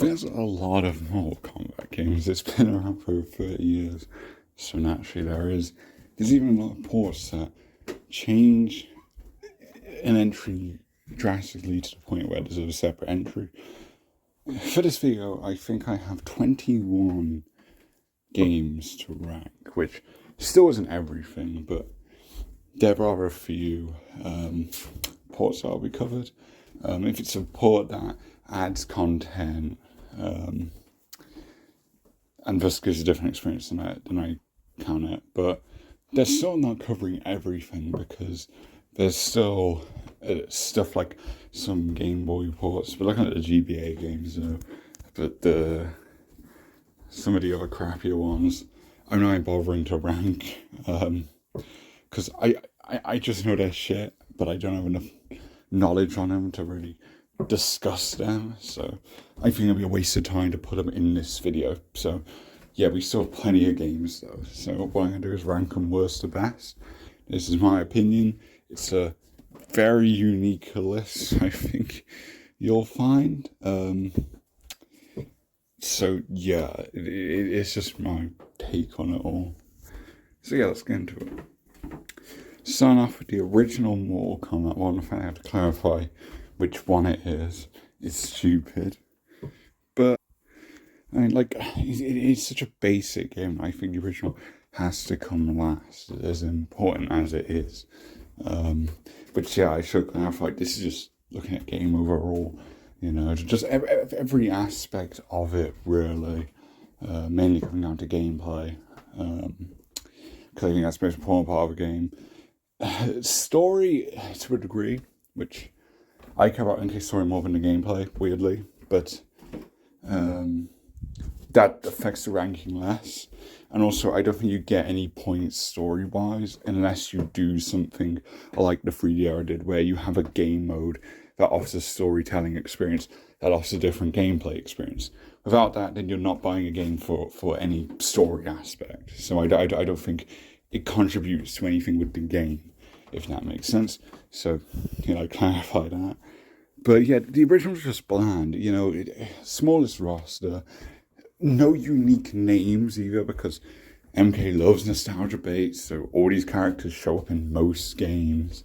There's a lot of Mortal Kombat games. It's been around for over 30 years. So naturally there's even a lot of ports that change an entry drastically to the point where there's a separate entry. For this video, I think I have 21 games to rank, which still isn't everything, but there are a few ports that will be covered. If it's a port that adds content and thus gives a different experience than I count it, but they're still not covering everything because there's still stuff like some Game Boy ports. We're looking at the GBA games though, but some of the other crappier ones I'm not bothering to rank because I just know their shit, but I don't have enough knowledge on them to really discuss them, so I think it'll be a waste of time to put them in this video. So yeah, we still have plenty of games though, so what I'm going to do is rank them worst to best. This is my opinion. It's a very unique list, I think you'll find. So yeah, it's just my take on it all. So yeah, let's get into it. Starting off with the original Mortal Kombat one. I think I have to clarify which one it is. It's stupid. But, I mean, like, it's such a basic game. I think the original has to come last, as important as it is. But yeah, I should clarify, this is just looking at game overall. You know, just every aspect of it, really. Mainly coming down to gameplay. Because I think that's the most important part of a game. Story, to a degree, which I care about MK story more than the gameplay, weirdly, but that affects the ranking less. And also, I don't think you get any points story-wise unless you do something like the 3D era did, where you have a game mode that offers a storytelling experience, that offers a different gameplay experience. Without that, then you're not buying a game for any story aspect. So I don't think it contributes to anything with the game, if that makes sense. So, clarify that. But yeah, the original was just bland, smallest roster, no unique names either, because MK loves nostalgia bait, so all these characters show up in most games.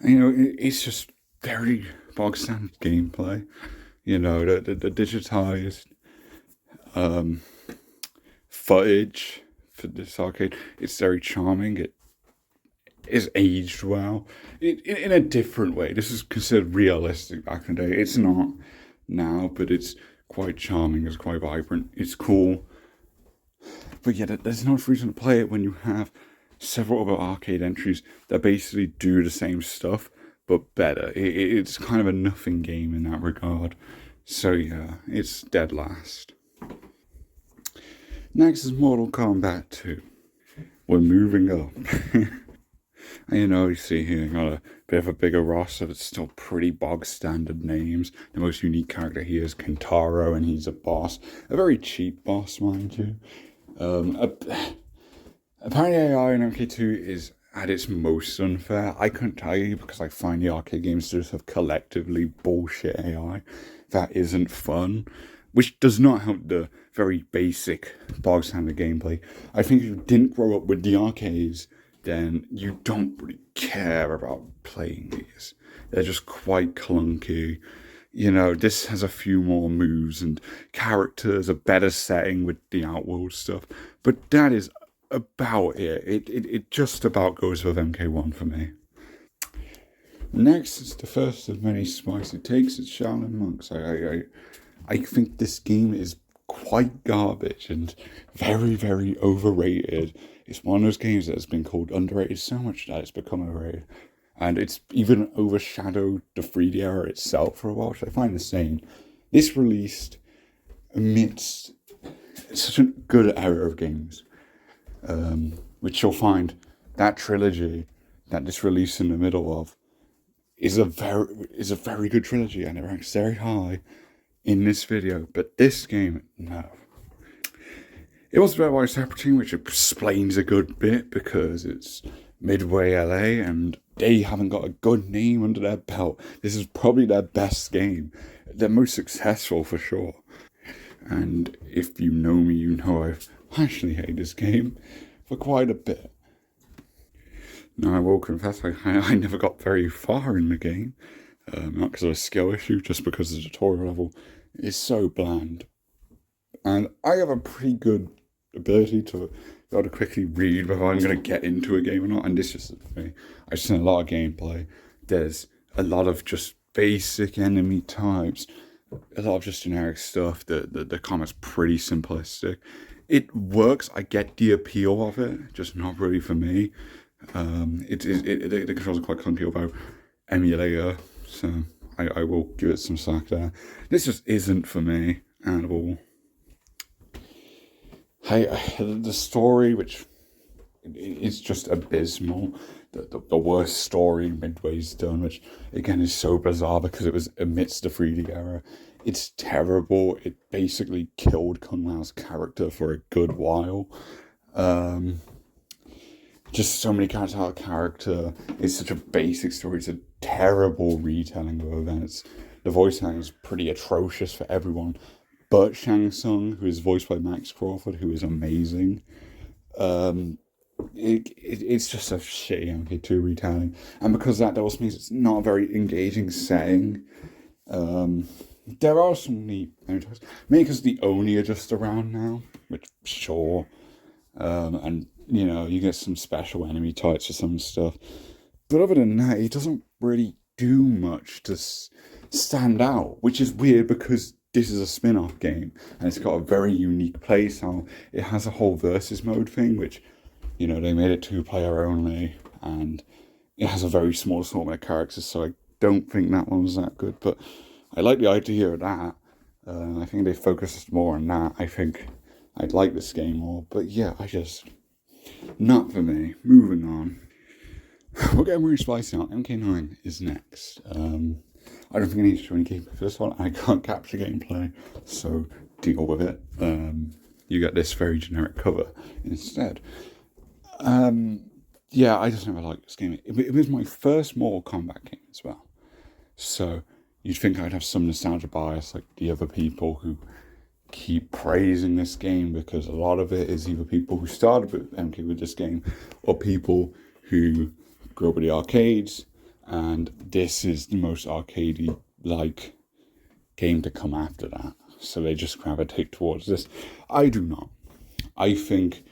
And, it's just very bog standard gameplay. The digitized footage for this arcade, it's very charming. It is aged well in a different way. This is considered realistic back in the day. It's not now, but it's quite charming. It's quite vibrant. It's cool. But yeah, there's no reason to play it when you have several other arcade entries that basically do the same stuff but better. It's kind of a nothing game in that regard. So yeah, it's dead last. Next is Mortal Kombat 2. We're moving up. You see here, got a bit of a bigger roster, but still pretty bog standard names. The most unique character here is Kentaro, and he's a boss. A very cheap boss, mind you. Apparently AI in MK2 is at its most unfair. I couldn't tell you because I find the arcade games to just have collectively bullshit AI that isn't fun, which does not help the very basic bog standard gameplay. I think if you didn't grow up with the arcades, then you don't really care about playing these. They're just quite clunky. This has a few more moves and characters, a better setting with the Outworld stuff. But that is about it. It just about goes with MK1 for me. Next is the first of many spicy takes. It's Shaolin Monks. I think this game is quite garbage and very, very overrated. It's one of those games that has been called underrated so much that it's become overrated. And it's even overshadowed the 3D era itself for a while, which I find insane. This released amidst such a good era of games, which you'll find that trilogy that this released in the middle of is a very good trilogy, and it ranks very high in this video. But this game, no. It was developed by a separate team, which explains a good bit because it's Midway LA, and they haven't got a good name under their belt. This is probably their best game. Their most successful for sure. And if you know me, you know I've actually hated this game for quite a bit. Now, I will confess, I never got very far in the game. Not because of a skill issue, just because the tutorial level is so bland. And I have a pretty good ability to be able to quickly read whether I'm going to get into a game or not. And this is for me. I've seen a lot of gameplay. There's a lot of just basic enemy types, a lot of just generic stuff. The combat's pretty simplistic. It works. I get the appeal of it, just not really for me. The controls are quite clunky, although emulator, so I will give it some slack there. This just isn't for me at all. The story, which is just abysmal. The worst story Midway's done, which again is so bizarre because it was amidst the 3D era. It's terrible. It basically killed Kung Lao's character for a good while. Just so many characters out of character. It's such a basic story. It's a terrible retelling of events. The voice acting is pretty atrocious for everyone but Shang Tsung, who is voiced by Max Crawford, who is amazing. It's just a shitty MK2 retelling. And because that also means it's not a very engaging setting. There are some neat enemies. Maybe because the Oni are just around now, which, sure. And, you know, you get some special enemy types or some stuff. But other than that, it doesn't really do much to stand out, which is weird because this is a spin-off game and it's got a very unique playstyle. It has a whole versus mode thing, which, you know, they made it 2-player only, and it has a very small assortment of characters, so I don't think that one was that good, but I like the idea of that. I think they focused more on that. I think I'd like this game more, but yeah, not for me. Moving on. We're getting really spicy now. MK9 is next. I don't think I need to show any gameplay for this one. I can't capture gameplay, so deal with it. You get this very generic cover instead. Yeah, I just never liked this game. It was my first Mortal Kombat game as well. So you'd think I'd have some nostalgia bias like the other people who keep praising this game, because a lot of it is either people who started with MK with this game or people who grew up with the arcades, and this is the most arcadey like game to come after that, so they just gravitate towards this. I do not. I think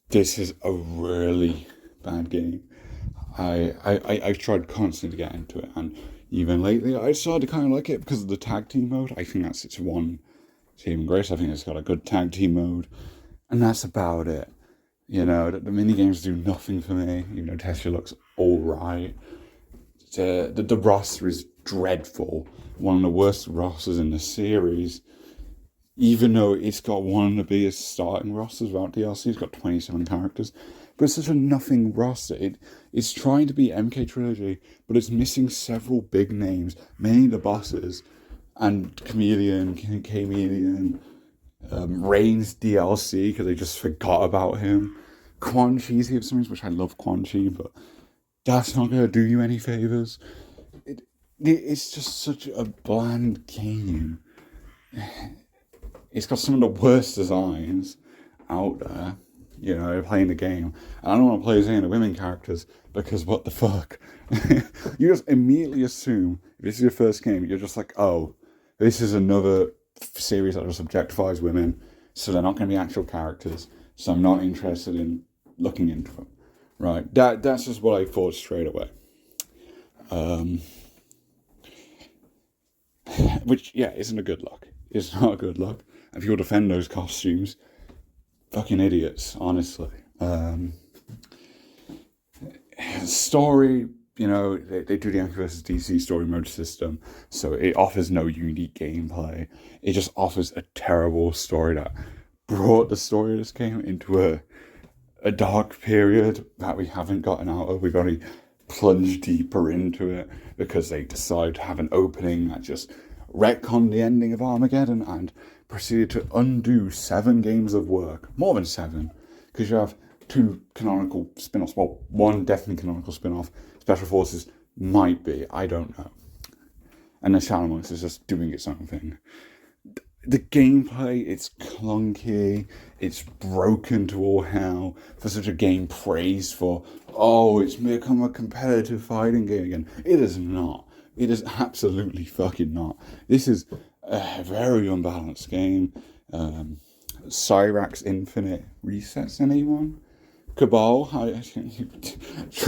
this is a really bad game. I've tried constantly to get into it, and even lately I started to kind of like it because of the tag team mode. I think that's its one saving grace. I think it's got a good tag team mode, and that's about it. You know, the mini games do nothing for me, even though Tesla looks alright. The roster is dreadful. One of the worst rosters in the series, even though it's got one of the biggest starting rosters without DLC. It's got 27 characters, but it's such a nothing roster. It's trying to be MK Trilogy, but it's missing several big names, mainly the bosses, and Chameleon, Reigns DLC, because they just forgot about him. Quan Chi's here for some reason, which I love Quan Chi, but that's not going to do you any favours. It's just such a bland game. It's got some of the worst designs out there, you know, playing the game. And I don't want to play as any of the women characters, because what the fuck? You just immediately assume, if this is your first game, you're just like, oh, this is another series that just objectifies women, so they're not going to be actual characters, so I'm not interested in looking into them. Right, that's just what I thought straight away. Which, yeah, isn't a good look. It's not a good look. And people defend those costumes. Fucking idiots, honestly. Story, you know, they do the MK vs. DC story mode system, so it offers no unique gameplay. It just offers a terrible story that brought the story of this game into a dark period that we haven't gotten out of. We've only plunged deeper into it because they decide to have an opening that just retconned the ending of Armageddon and proceeded to undo 7 games of work. More than 7, because you have 2 canonical spin-offs. Well, one definitely canonical spin-off, Special Forces might be, I don't know. And then Shadowmonks is just doing its own thing. The gameplay, it's clunky, it's broken to all hell. For such a game praised for, oh, it's become a competitive fighting game again. It is not. It is absolutely fucking not. This is a very unbalanced game. Cyrax Infinite resets anyone? Cabal?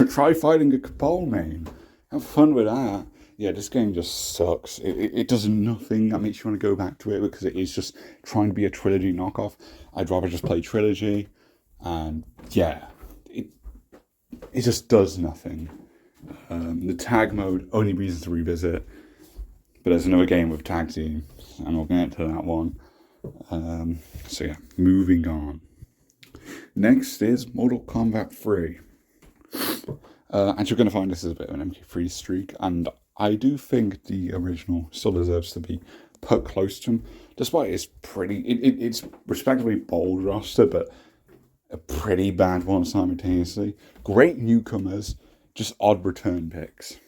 Try fighting a Cabal main. Have fun with that. Yeah, this game just sucks. It does nothing that makes you want to go back to it because it is just trying to be a Trilogy knockoff. I'd rather just play Trilogy. And yeah, it just does nothing. The tag mode, only reason to revisit. But there's another game with tag team, and we'll get to that one. So yeah, moving on. Next is Mortal Kombat 3. And you're going to find this is a bit of an MK3 streak, and I do think the original still deserves to be put close to him, despite it's pretty, it's respectively bold roster, but a pretty bad one simultaneously. Great newcomers, just odd return picks.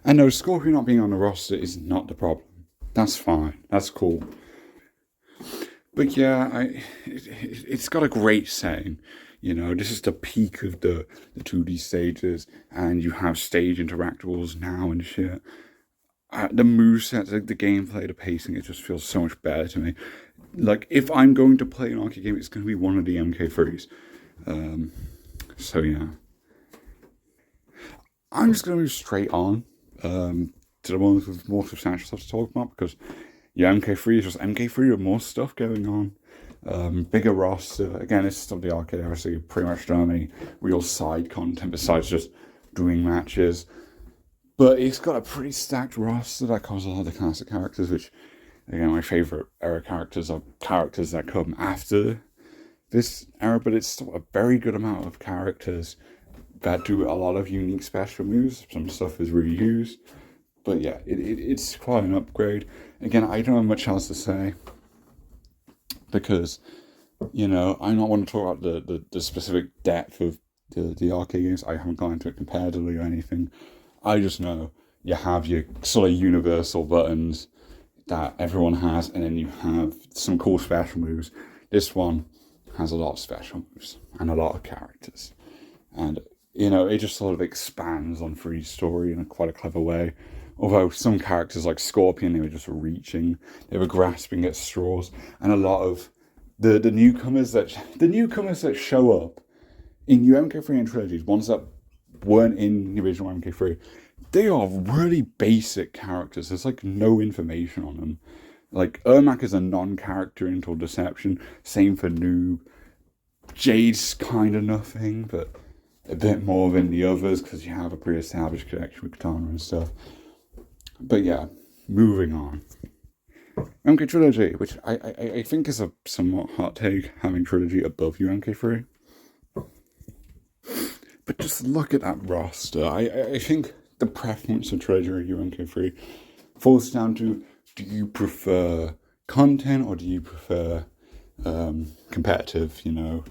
And no, Scorpion not being on the roster is not the problem. That's fine. That's cool. But yeah, it's got a great setting. You know, this is the peak of the 2D stages, and you have stage interactables now and shit. The movesets, the gameplay, the pacing, it just feels so much better to me. Like, if I'm going to play an arcade game, it's going to be one of the MK3s. So yeah. I'm just going to move straight on to the ones with more substantial stuff to talk about, because yeah, MK3 is just MK3 with more stuff going on. Bigger roster. Again, it's still the arcade era, so you pretty much don't have any real side content besides just doing matches. But it's got a pretty stacked roster that covers a lot of the classic characters, which, again, my favourite era characters are characters that come after this era, but it's still a very good amount of characters that do a lot of unique special moves. Some stuff is reused. But yeah, it's quite an upgrade. Again, I don't have much else to say, because, you know, I don't want to talk about the specific depth of the arcade games. I haven't gone into it comparatively or anything. I just know you have your sort of universal buttons that everyone has, and then you have some cool special moves. This one has a lot of special moves and a lot of characters. And, you know, it just sort of expands on Free's story in quite a clever way. Although some characters like Scorpion, they were just reaching, they were grasping at straws, and a lot of the newcomers that show up in new MK3 and trilogies, ones that weren't in the original MK3, they are really basic characters. There's like no information on them. Like Ermac is a non-character until Deception. Same for Noob. Jade's kind of nothing, but a bit more than the others because you have a pre-established connection with Katana and stuff. But yeah, moving on. MK Trilogy, which I think is a somewhat hot take, having Trilogy above UMK3. But just look at that roster. I think the preference of Trilogy or UMK3 falls down to, do you prefer content or do you prefer competitive, you know,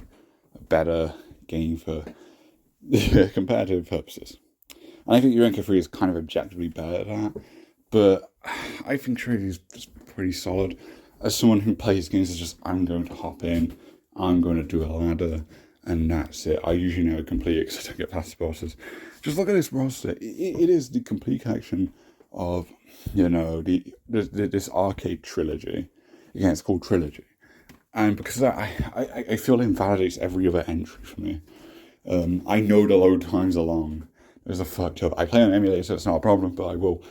a better game for competitive purposes? And I think UMK3 is kind of objectively better at that. But I think Trilogy is pretty solid. As someone who plays games, it's just, I'm going to hop in, I'm going to do a ladder, and that's it. I usually never complete it because I don't get past the bosses. Just look at this roster. It is the complete collection of, you know, this arcade trilogy. Again, it's called Trilogy. And because of that, I feel it invalidates every other entry for me. I know the load times are long. There's a fucked up. I play on emulator, so it's not a problem, but I will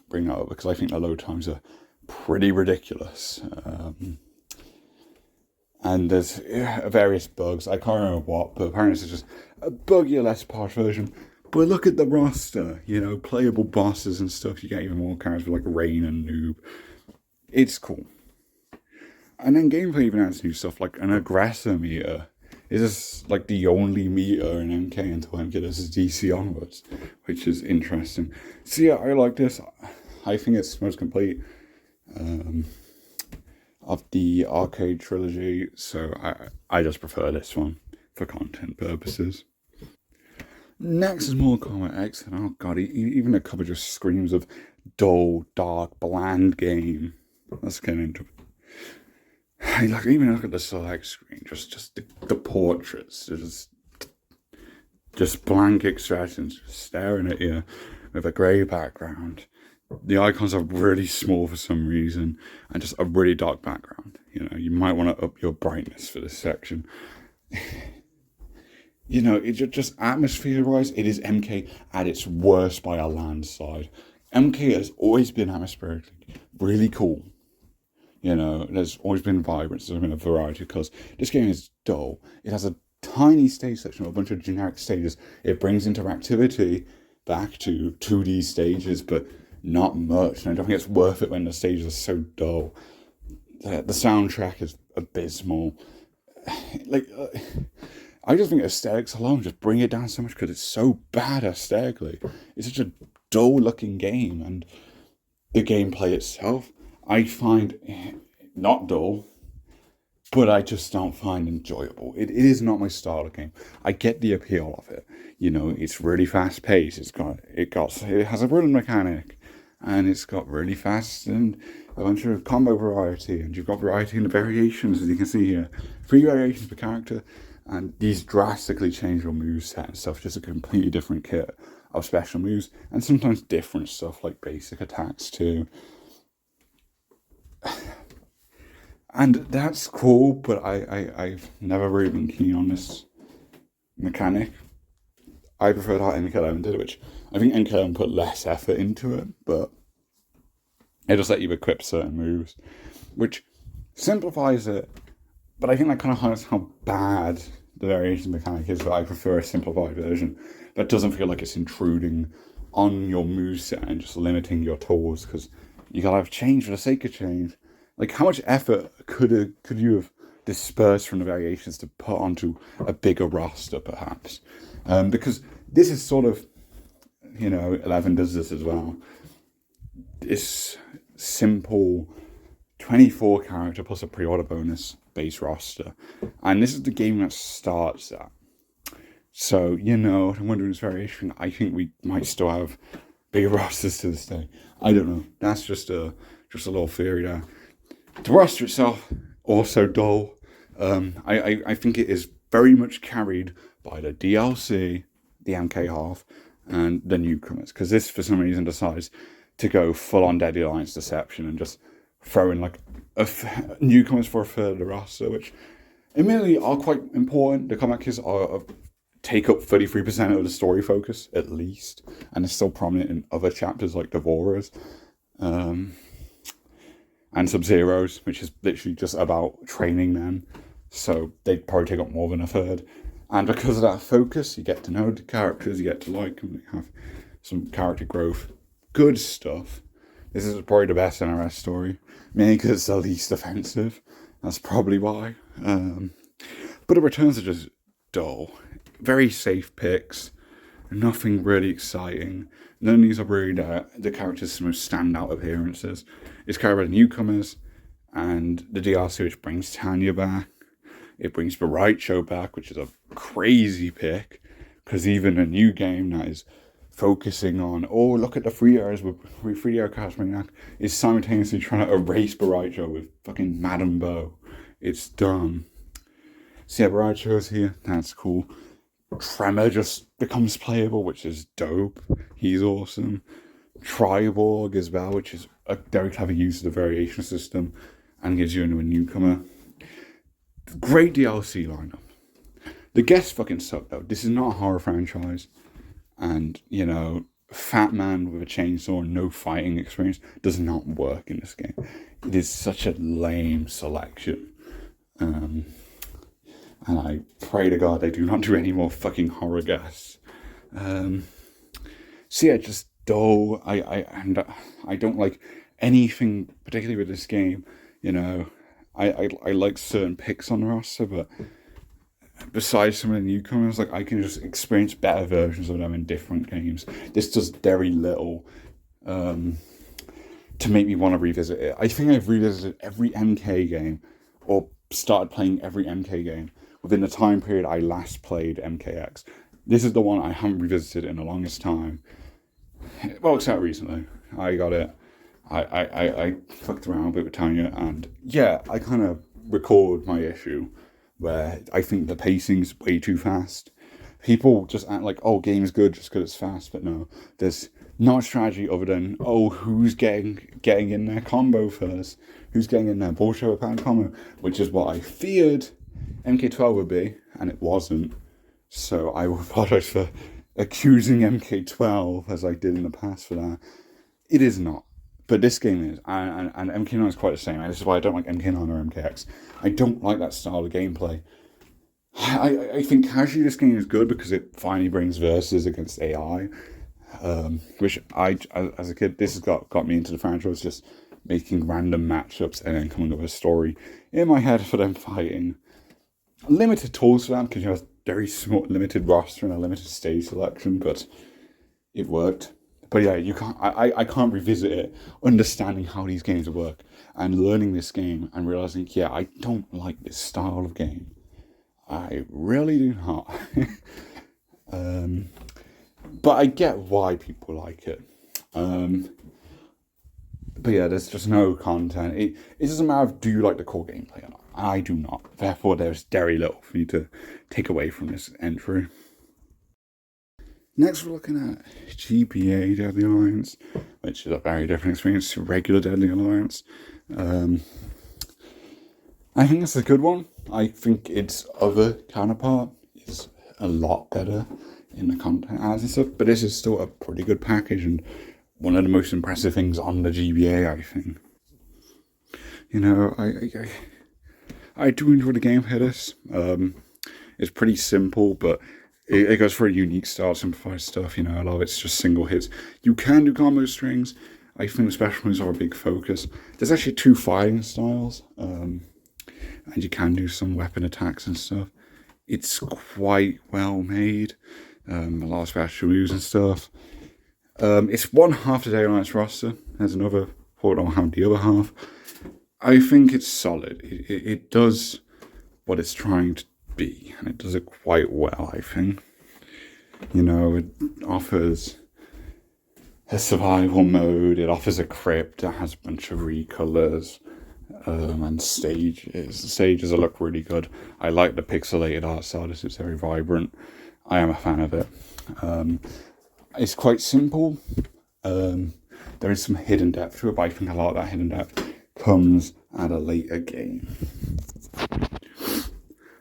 bring that up because I think the load times are pretty ridiculous. And there's various bugs. I can't remember what, but apparently it's just a buggier, less polished version. But look at the roster, you know, playable bosses and stuff. You get even more characters like Rain and Noob. It's cool. And then gameplay even adds new stuff like an aggressor meter. Is this like the only meter in MK until MK does DC onwards, which is interesting. So yeah, I like this. I think it's most complete of the arcade trilogy, so I just prefer this one for content purposes. Next is Mortal Kombat X, and oh god, even the cover just screams of dull, dark, bland game. Let's get into it. Like, even look at the select screen, just the portraits, just blank expressions, just staring at you with a grey background. The icons are really small for some reason, and just a really dark background. You know, you might want to up your brightness for this section. You know, it's just atmosphere-wise, it is MK at its worst by a landslide. MK has always been atmospheric, really cool. You know, there's always been vibrance, there's been a variety, because this game is dull. It has a tiny stage section, a bunch of generic stages. It brings interactivity back to 2D stages, but not much. And I don't think it's worth it when the stages are so dull. The soundtrack is abysmal. I just think aesthetics alone just bring it down so much because it's so bad aesthetically. It's such a dull-looking game, and the gameplay itself, I find not dull, but I just don't find enjoyable. It is not my style of game. I get the appeal of it. You know, it's really fast-paced. It has a rhythm mechanic, and it's got really fast and a bunch of combo variety, and you've got variety in the variations, as you can see here. 3 variations per character. And these drastically change your moveset and stuff, just a completely different kit of special moves, and sometimes different stuff like basic attacks too. And that's cool, but I've never really been keen on this mechanic. I prefer how MK11 did it, which I think MK11 put less effort into it, but it just let you equip certain moves, which simplifies it. But I think that kind of highlights how bad the variation mechanic is, but I prefer a simplified version that doesn't feel like it's intruding on your moveset and just limiting your tools, because you gotta have change for the sake of change. Like, how much effort could you have dispersed from the variations to put onto a bigger roster, perhaps? Because this is sort of, you know, 11 does this as well. This simple 24 character plus a pre-order bonus base roster, and this is the game that starts that. So, you know, I'm wondering this variation, I think we might still have bigger rosters to this day. I don't know. That's just a little theory there. The roster itself, also dull. I think it is very much carried by the DLC, the MK half, and the newcomers, because this for some reason decides to go full on Deadly Alliance Deception and just throw in like newcomers for a third of the roster, which admittedly are quite important. The combat kits take up 33% of the story focus at least, and it's still prominent in other chapters like Devourers and Sub-Zeros, which is literally just about training them, so they'd probably take up more than a third. And because of that focus, you get to know the characters, you get to like them, you have some character growth, good stuff. This is probably the best NRS story, mainly because it's the least offensive. That's probably why. But the returns are just dull. Very safe picks. Nothing really exciting. None of these are really the characters' most standout appearances. It's carried by the newcomers and the DLC, which brings Tanya back. It brings Baraicho back, which is a crazy pick, because even a new game that is focusing on, oh, look at the 3 hours with 3 hour Crash Maniac, is simultaneously trying to erase Baraicho with fucking Madame Bo. It's done. So yeah, Baraicho's here. That's cool. Tremor just becomes playable, which is dope. He's awesome. Triborg as well, which is a very clever use of the variation system and gives you a newcomer. Great DLC lineup. The guests fucking suck though. This is not a horror franchise. And, you know, fat man with a chainsaw and no fighting experience does not work in this game. It is such a lame selection. And I pray to God they do not do any more fucking horror guests. So yeah, just dull. I don't like anything particularly with this game. You know, I like certain picks on the roster, but besides some of the newcomers, like, I can just experience better versions of them in different games. This does very little to make me want to revisit it. I think I've revisited every MK game, or started playing every MK game, within the time period I last played MKX. This is the one I haven't revisited in the longest time. Well, except recently. I got it. I fucked around a bit with Tanya, and yeah, I kind of record my issue where I think the pacing's way too fast. People just act like, oh, game's good just because it's fast, but no, there's not a strategy other than, oh, who's getting in their combo first? Who's getting in their bullshit with pound combo? Which is what I feared MK12 would be, and it wasn't. So I will apologize for accusing MK12 as I did in the past for that. It is not. But this game is, and MK9 is quite the same. And this is why I don't like MK9 or MKX. I don't like that style of gameplay. I think casually this game is good because it finally brings versus against AI, which as a kid, this has got me into the franchise, just making random matchups and then coming up with a story in my head for them fighting. Limited tools for that because you have a very small, limited roster and a limited stage selection, but it worked. But yeah, you can't. I can't revisit it, understanding how these games work and learning this game and realizing, yeah, I don't like this style of game. I really do not. But I get why people like it. But yeah, there's just no content. It doesn't matter if do you like the core gameplay or not. I do not. Therefore, there's very little for you to take away from this entry. Next, we're looking at GPA Deadly Alliance, which is a very different experience to regular Deadly Alliance. I think it's a good one. I think its other counterpart is a lot better in the content ads and stuff, but this is still a pretty good package and one of the most impressive things on the GBA, I think. You know, I do enjoy the gameplay of this. It's pretty simple, but it goes for a unique style, simplified stuff. You know, a lot of it's just single hits. You can do combo strings. I think the special moves are a big focus. There's actually 2 fighting styles, and you can do some weapon attacks and stuff. It's quite well made. A lot of special moves and stuff. It's one half the Day Alliance roster. There's another port on how the other half. I think it's solid. It does what it's trying to be, and it does it quite well, I think. You know, it offers a survival mode, it offers a crypt that has a bunch of recolors, and stages. The stages look really good. I like the pixelated art style, it's very vibrant. I am a fan of it. It's quite simple. There is some hidden depth to it, but I think a lot of that hidden depth comes at a later game.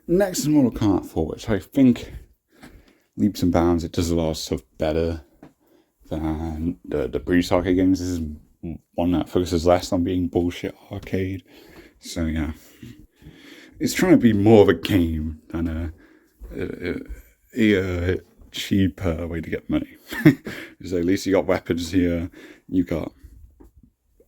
Next is Mortal Kombat 4, which I think leaps and bounds. It does a lot of stuff better than the previous arcade games. This is one that focuses less on being bullshit arcade. So yeah, it's trying to be more of a game than a cheaper way to get money. So at least you got weapons here. You got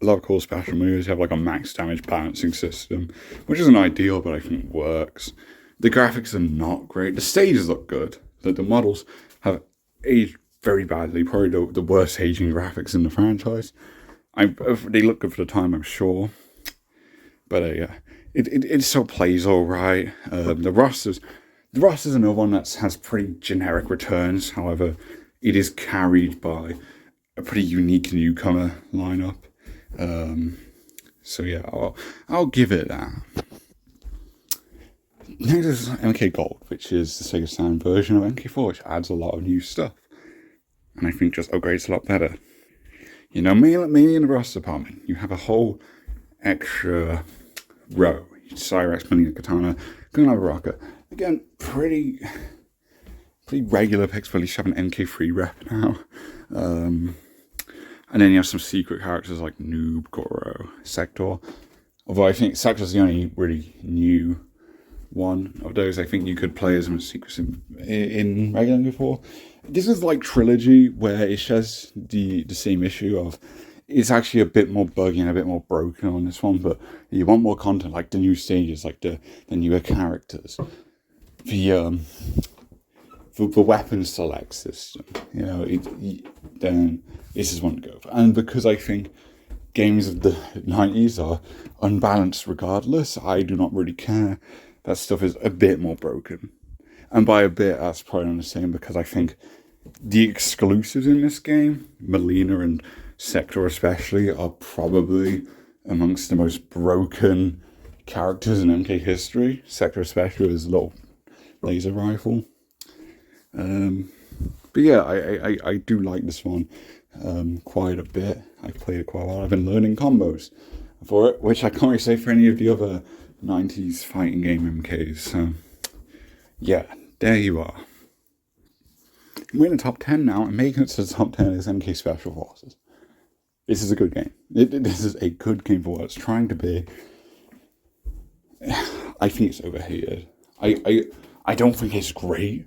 a lot of cool special moves. You have like a max damage balancing system, which isn't ideal, but I think works. The graphics are not great. The stages look good. The models have aged very badly. Probably the worst aging graphics in the franchise. They look good for the time, I'm sure. But yeah, it still plays all right. The roster's another one that has pretty generic returns. However, it is carried by a pretty unique newcomer lineup. So yeah, I'll give it that. Next is MK Gold, which is the Sega Saturn version of MK4, which adds a lot of new stuff. And I think just upgrades a lot better. You know, mainly in the roster department, you have a whole extra row. Cyrex, putting a katana, going to have a rocket. Again, pretty regular picks, but at least you have an MK3 rep now. And then you have some secret characters like Noob, Goro, Sector. Although I think Sector's the only really new one of those. I think you could play as a secret in regular MK4. This is like Trilogy, where it shares the same issue of it's actually a bit more buggy and a bit more broken on this one, but you want more content, like the new stages, like the newer characters. The weapon select system, you know, then this is one to go for. And because I think games of the 90s are unbalanced regardless, I do not really care. That stuff is a bit more broken. And by a bit, that's probably not the same, because I think the exclusives in this game, Melina and Sector especially, are probably amongst the most broken characters in MK history. Sector especially with his little laser rifle. But yeah, I do like this one quite a bit. I've played it quite a lot. I've been learning combos for it, which I can't really say for any of the other 90s fighting game MKs. So yeah, there you are. We're in the top 10 now, and making it to the top 10 is MK Special Forces. This is a good game. This is a good game for what it's trying to be. I think it's overhated. I don't think it's great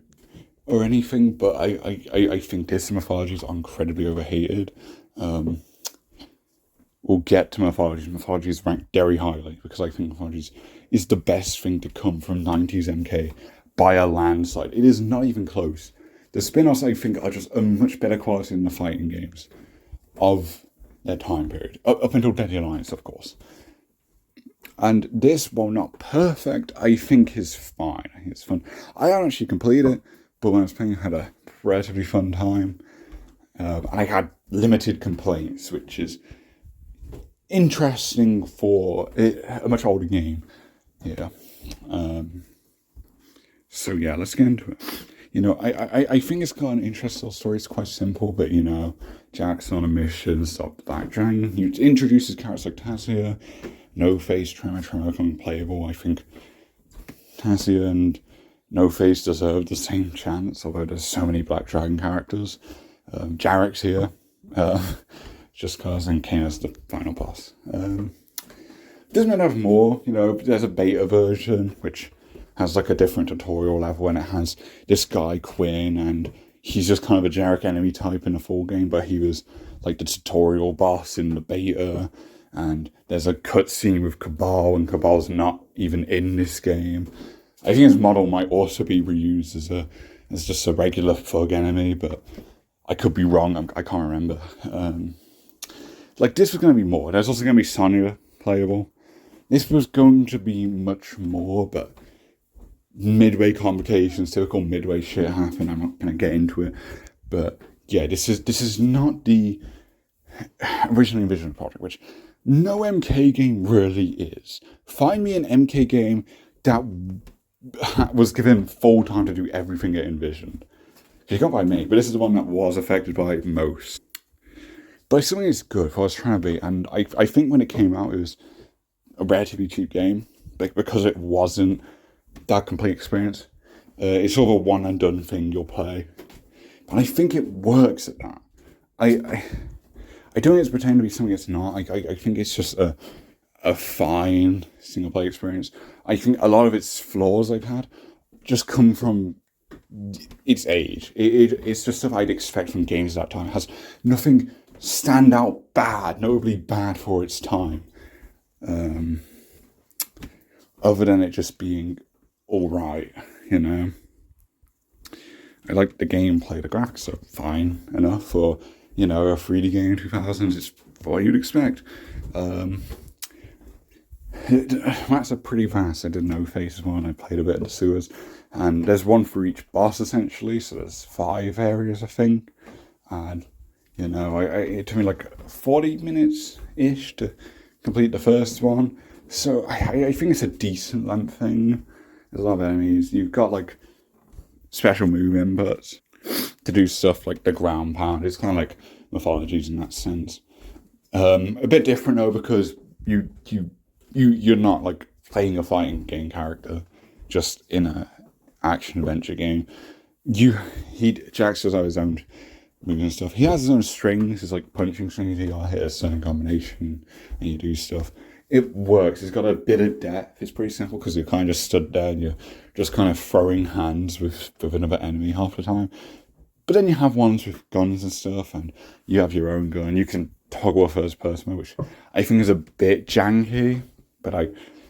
or anything, but I think this mythology is incredibly overhated. We'll get to mythology. Mythology is ranked very highly, because I think mythology is the best thing to come from 90s MK by a landslide. It is not even close. The spin-offs, I think, are just a much better quality than the fighting games of their time period. Up until Deadly Alliance, of course. And this, while not perfect, I think is fine. I think it's fun. I don't actually complete it, but when I was playing, I had a relatively fun time. And I had limited complaints, which is interesting for a much older game. Yeah. So yeah, let's get into it. You know, I think it's got an interesting story. It's quite simple, but you know, Jack's on a mission, stop the backdragging. He introduces characters like Tassia, No Face, Tremor becoming playable. I think Tassia and No Face deserve the same chance, although there's so many Black Dragon characters. Jarek's here, just cause, and Kana's the final boss. There's meant to have more, you know, there's a beta version, which has like a different tutorial level, and it has this guy, Quinn, and he's just kind of a Jarek enemy type in the full game, but he was like the tutorial boss in the beta, and there's a cutscene with Cabal, and Cabal's not even in this game. I think his model might also be reused as just a regular thug enemy, but I could be wrong, I can't remember. Like, this was going to be more. There's also going to be Sonya playable. This was going to be much more, but midway complications, typical midway shit happened. I'm not going to get into it. But yeah, this is not the originally envisioned project, which no MK game really is. Find me an MK game that was given full time to do everything it envisioned. You got by me, but this is the one that was affected by most. But something is good for what I was trying to be, and I think when it came out, it was a relatively cheap game, because it wasn't that complete experience. It's sort of a one and done thing you'll play, but I think it works at that. I don't think it's pretending to be something it's not. I think it's just a fine single player experience. I think a lot of its flaws I've had just come from its age. It's just stuff I'd expect from games at that time. It has nothing stand out bad, notably bad for its time. Other than it just being alright, you know. I like the gameplay, the graphics are fine enough for, you know, a 3D game in 2000s. It's what you'd expect. Maps are pretty vast. I did No Face one, I played a bit in the sewers, and there's one for each boss essentially, so there's 5 areas I think, and you know, it took me like 40 minutes-ish to complete the first one, so I think it's a decent length thing. There's a lot of enemies. You've got like special move inputs to do stuff like the ground pound. It's kind of like mythologies in that sense. A bit different though, because you're not like playing a fighting game character just in a action adventure game. Jax does have his own moves and stuff. He has his own strings. It's like punching strings. You gotta hit a certain combination and you do stuff. It works. It's got a bit of depth. It's pretty simple because you're kind of just stood there and you're just kind of throwing hands with another enemy half the time. But then you have ones with guns and stuff, and you have your own gun. You can toggle first person mode, which I think is a bit janky. But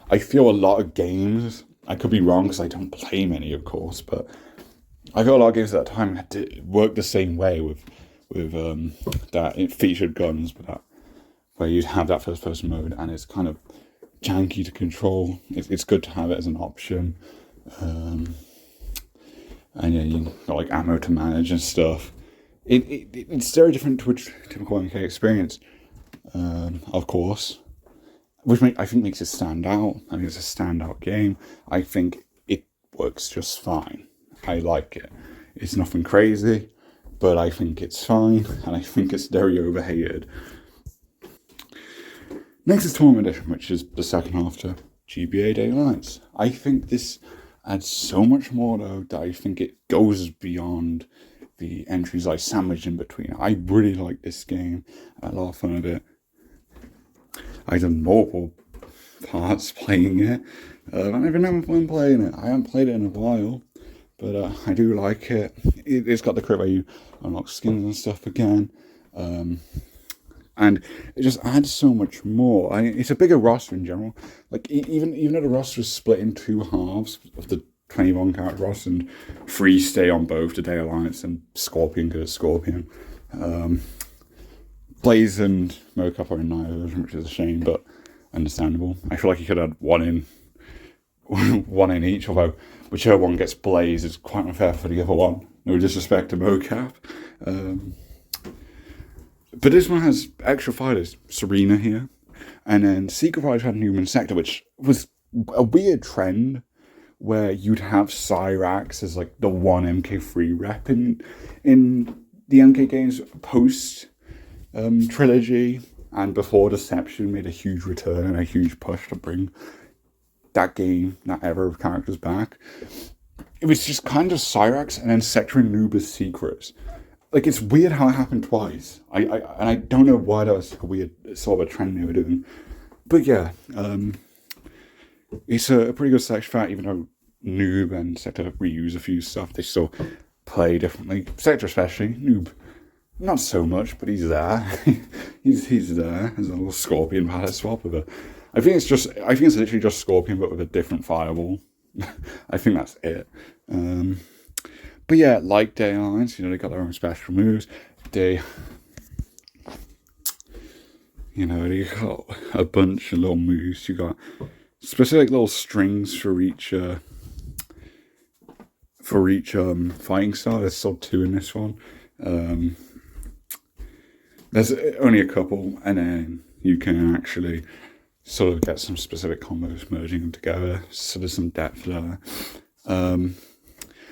I feel a lot of games, I could be wrong because I don't play many, of course, but I feel a lot of games at that time had to work the same way with that. It featured guns, but that where you'd have that first person mode, and it's kind of janky to control. It's good to have it as an option. and yeah, you got like ammo to manage and stuff. It's very different to a typical MK experience, of course, which I think makes it stand out. I think it's a standout game. I think it works just fine. I like it. It's nothing crazy, but I think it's fine, and I think it's very overhated. Next is Tournament Edition, which is the second half to GBA Daylights. I think this adds so much more, though, that I think it goes beyond the entries I sandwiched in between. I really like this game. I had a lot of fun with it. I've done multiple parts playing it. I've been having fun playing it. I haven't played it in a while, but I do like it. It's got the crit where you unlock skins and stuff again. And it just adds so much more. It's a bigger roster in general. Like, even though the roster is split in two halves of the 21 character roster, and 3 stay on both the Day Alliance and Scorpion because it's Scorpion. Blaze and Mocap are in neither version, which is a shame, but understandable. I feel like you could have one in each, although whichever one gets Blaze is quite unfair for the other one. No disrespect to Mocap. But this one has extra fighters, Serena here, and then Secret Fighters had Human Sector, which was a weird trend where you'd have Cyrax as like the one MK3 rep in the MK games post trilogy, and before Deception made a huge return and a huge push to bring that era of characters back. It was just kind of Cyrax and then Sector and Nuba's Secrets. Like, it's weird how it happened twice. I don't know why that was a weird sort of a trend they were doing. But yeah, it's a pretty good selection for that, even though Noob and Sector reuse a few stuff, they still play differently. Sector especially, Noob, not so much, but he's there. he's there. There's a little Scorpion palette swap with a... I think it's literally just Scorpion, but with a different fireball. I think that's it. But yeah, like Day Alliance, they got their own special moves. They got a bunch of little moves. You got specific little strings for each fighting style. There's still 2 in this one. There's only a couple, and then you can actually sort of get some specific combos merging them together. So there's some depth there.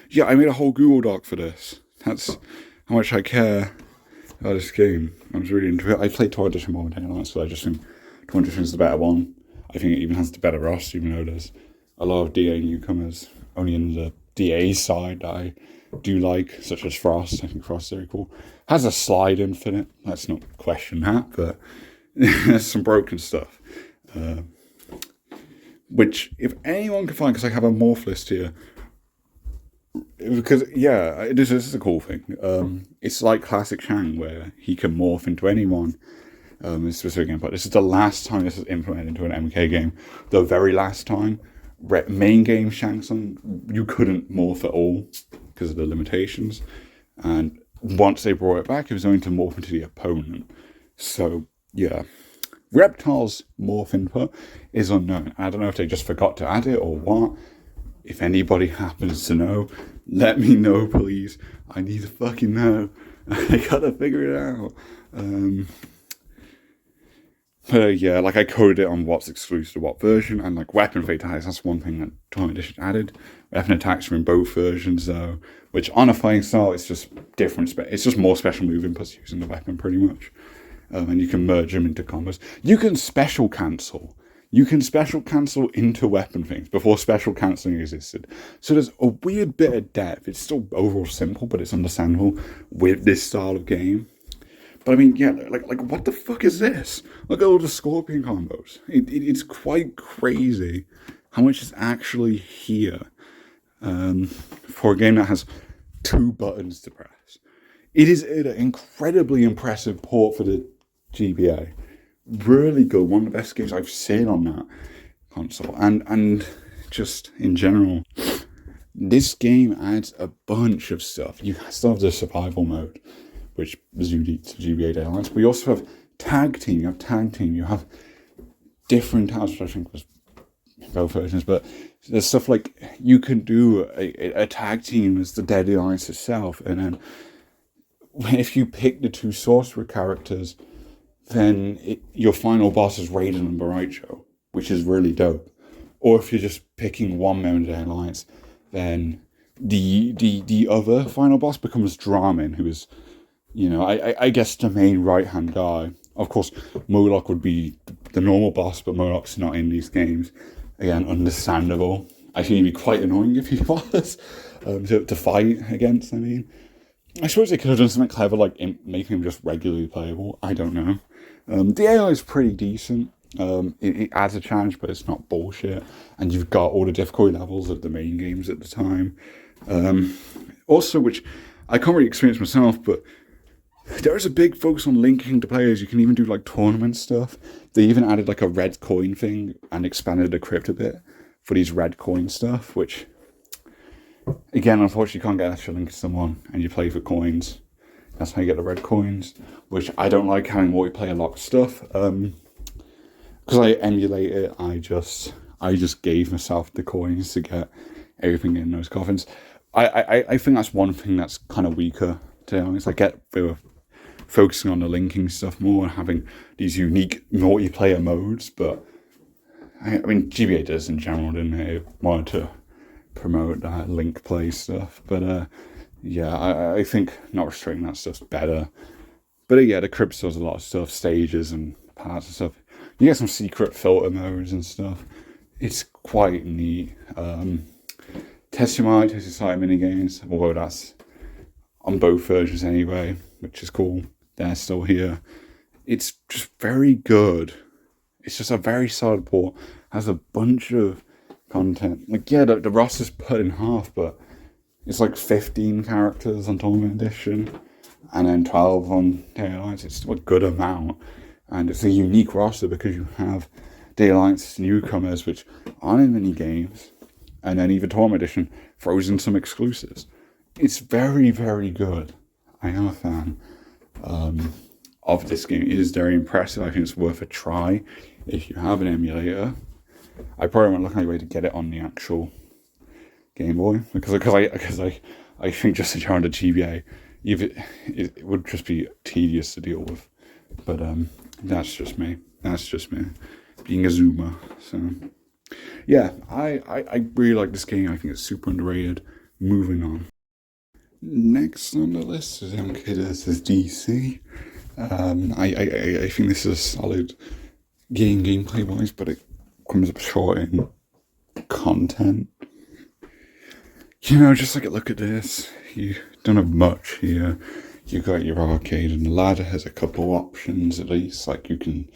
Yeah, I made a whole Google Doc for this. That's how much I care about this game. I was really into it. I played Tour Edition more than anyone, so I just think Tour Edition is the better one. I think it even has the better roster, even though there's a lot of DA newcomers only in the DA side that I do like, such as Frost. I think Frost is very cool. Has a slide infinite. Let's not question that, but there's some broken stuff. Which, if anyone can find, because I have a morph list here, because, yeah, this is a cool thing. It's like Classic Shang, where he can morph into anyone in a specific game. But this is the last time this is implemented into an MK game. The very last time. Main game Shang Tsung, you couldn't morph at all because of the limitations. And once they brought it back, it was only to morph into the opponent. So, yeah. Reptile's morph input is unknown. I don't know if they just forgot to add it or what. If anybody happens to know, let me know, please. I need to fucking know. I gotta figure it out. Yeah, like I coded it on what's exclusive to what version, and like weapon fatalities, that's one thing that Tournament Edition added. Weapon attacks are in both versions though, which on a fighting style, it's just different. It's just more special move inputs using the weapon pretty much. And you can merge them into combos. You can special cancel. You can special cancel into weapon things before special cancelling existed. So there's a weird bit of depth. It's still overall simple, but it's understandable with this style of game. But I mean, yeah, like what the fuck is this? Look at all the Scorpion combos. It's quite crazy how much is actually here for a game that has 2 buttons to press. It is an incredibly impressive port for the GBA. Really good. One of the best games I've seen on that console. And just in general, this game adds a bunch of stuff. You still have the survival mode, which is unique to GBA Daylights. But you also have tag team. You have different types, which I think was both versions, but there's stuff like you can do a tag team as the Deadly Alliance itself, and then if you pick the two sorcerer characters, then your final boss is Raiden and Baraicho, which is really dope. Or if you're just picking one member of the Deadly Alliance, then the other final boss becomes Dramin, who is, I guess the main right-hand guy. Of course, Moloch would be the normal boss, but Moloch's not in these games. Again, understandable. I think he'd be quite annoying if he was to fight against, I mean. I suppose they could have done something clever, like making him just regularly playable. I don't know. The AI is pretty decent. It adds a challenge, but it's not bullshit. And you've got all the difficulty levels of the main games at the time. Also, which I can't really experience myself, but there is a big focus on linking to players. You can even do like tournament stuff. They even added like a red coin thing and expanded the crypt a bit for these red coin stuff, which, again, unfortunately, you can't get extra link to someone and you play for coins. That's how you get the red coins, which I don't like having multiplayer locked stuff. Because I emulate it, I just gave myself the coins to get everything in those coffins. I think that's one thing that's kind of weaker, to be honest. They were focusing on the linking stuff more and having these unique multiplayer modes, but I mean, GBA does in general, didn't they? It wanted to promote that link play stuff, but yeah, I think not restricting that stuff's better. But yeah, the crypt does a lot of stuff, stages and parts and stuff. You get some secret filter modes and stuff. It's quite neat. Test Your Might, Test Your Sight minigames, although that's on both versions anyway, which is cool. They're still here. It's just very good. It's just a very solid port. Has a bunch of content. Like, yeah, the roster's put in half, but it's like 15 characters on Tournament Edition, and then 12 on Day Alliance. It's still a good amount, and it's a unique roster because you have Day Alliance newcomers, which aren't in many games, and then even Tournament Edition throws in some exclusives. It's very, very good. I am a fan of this game. It is very impressive. I think it's worth a try if you have an emulator. I probably won't look at any way to get it on the actual Game Boy because I think just to try on the GBA, it would just be tedious to deal with. But that's just me. That's just me being a zoomer. So yeah, I really like this game. I think it's super underrated. Moving on. Next on the list is MK vs DC. I think this is a solid game gameplay wise, but it comes up short in content. Just like look at this. You don't have much here. You got your arcade, and the ladder has a couple options at least. Like you can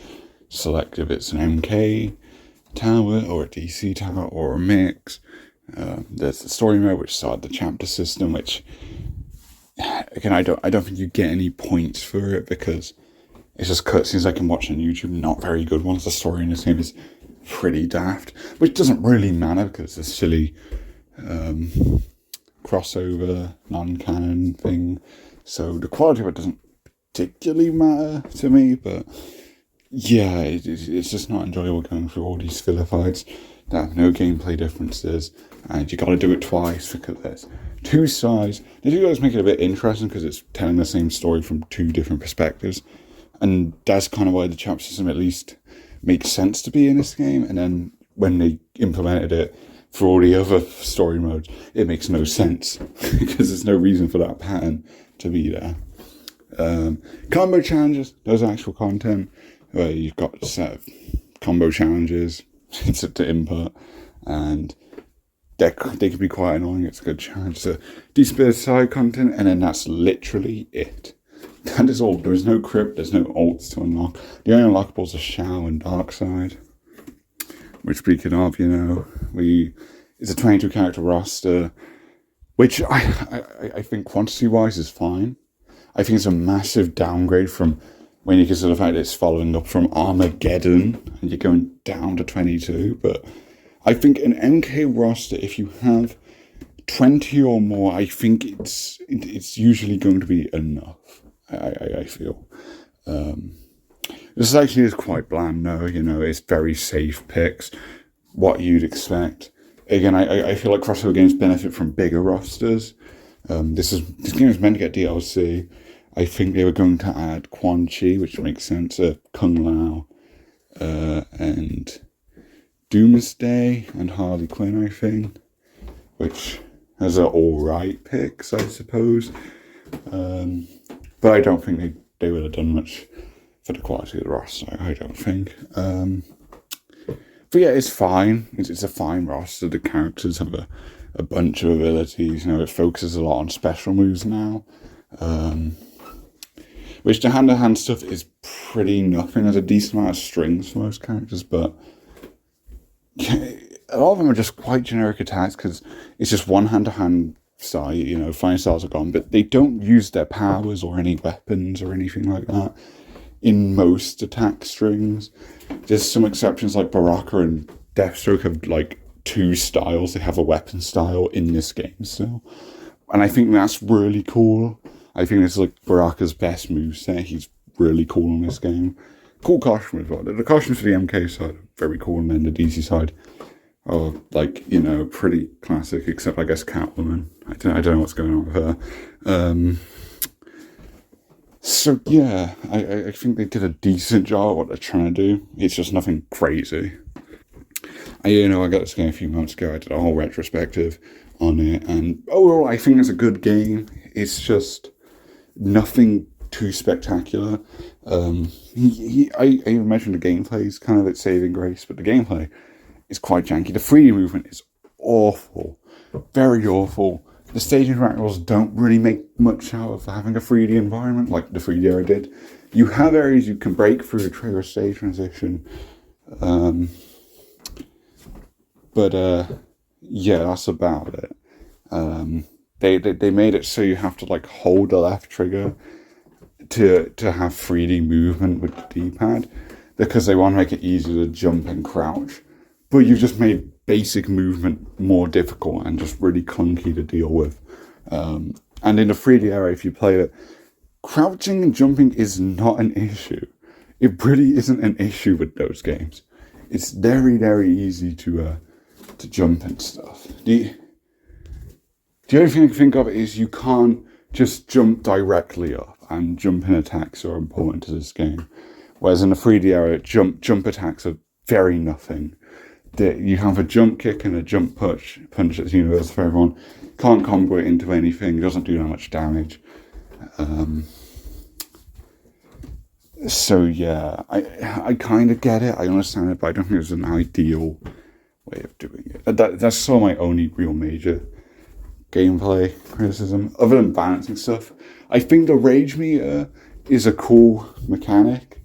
select if it's an MK tower or a DC tower or a mix. There's the story mode, which started the chapter system, which again I don't think you get any points for it because it's just cutscenes I can watch on YouTube, not very good ones. The story in this game is pretty daft, which doesn't really matter because it's a silly crossover, non-canon thing. So the quality of it doesn't particularly matter to me, but yeah, it's just not enjoyable going through all these filler fights that have no gameplay differences, and you got to do it twice because there's two sides. They do always make it a bit interesting because it's telling the same story from two different perspectives, and that's kind of why the chapter system at least makes sense to be in this game. And then when they implemented it for all the other story modes, it makes no sense because there's no reason for that pattern to be there. Combo challenges, those are actual content where you've got a set of combo challenges to input, and they can be quite annoying. It's a good challenge. So decent bit of side content, and then that's literally it. That is all. There is no crypt, there's no alts to unlock. The only unlockables are Shao and Darkseid. Which, speaking of, it's a 22 character roster, which I think quantity wise is fine. I think it's a massive downgrade from when you consider the fact that it's following up from Armageddon and you're going down to 22. But I think an MK roster, if you have 20 or more, I think it's usually going to be enough. I feel. The selection is quite bland, though. It's very safe picks. what you'd expect. Again, I feel like crossover games benefit from bigger rosters. This game is meant to get DLC. I think they were going to add Quan Chi, which makes sense, Kung Lao, and Doomsday and Harley Quinn, I think, which has alright picks, I suppose. But I don't think they would have done much for the quality of the roster, I don't think. But yeah, it's fine. It's a fine roster. The characters have a bunch of abilities. It focuses a lot on special moves now. Which the hand-to-hand stuff is pretty nothing. There's a decent amount of strings for most characters, but a lot of them are just quite generic attacks because it's just one hand-to-hand style. Fine styles are gone, but they don't use their powers or any weapons or anything like that in most attack strings. There's some exceptions like Baraka and Deathstroke have like two styles. They have a weapon style in this game still. And I think that's really cool. I think it's like Baraka's best moveset. He's really cool in this game. Cool costume as well. The costumes for the MK side are very cool, and then the DC side are pretty classic, except I guess Catwoman. I don't know what's going on with her. So yeah, I think they did a decent job at what they're trying to do. It's just nothing crazy. I got this game a few months ago. I did a whole retrospective on it, and overall I think it's a good game. It's just nothing too spectacular. I even mentioned the gameplay is kind of its saving grace, but the gameplay is quite janky. The 3D movement is awful, very awful. The stage interactables don't really make much out of having a 3D environment like the 3D era did. You have areas you can break through to trigger a stage transition. Yeah, that's about it. They made it so you have to like hold the left trigger to have 3D movement with the D-pad because they want to make it easier to jump and crouch. But you've just made basic movement more difficult and just really clunky to deal with. And in the 3D era, if you play it, crouching and jumping is not an issue. It really isn't an issue with those games. It's very, very easy to jump and stuff. The only thing I can think of is you can't just jump directly up, and jumping attacks are important to this game. Whereas in the 3D era, jump attacks are very nothing. You have a jump kick and a jump punch that's universal for everyone. Can't combo it into anything, doesn't do that much damage. So yeah, I kind of get it, I understand it, but I don't think it's an ideal way of doing it. That's sort of my only real major gameplay criticism, other than balancing stuff. I think the rage meter is a cool mechanic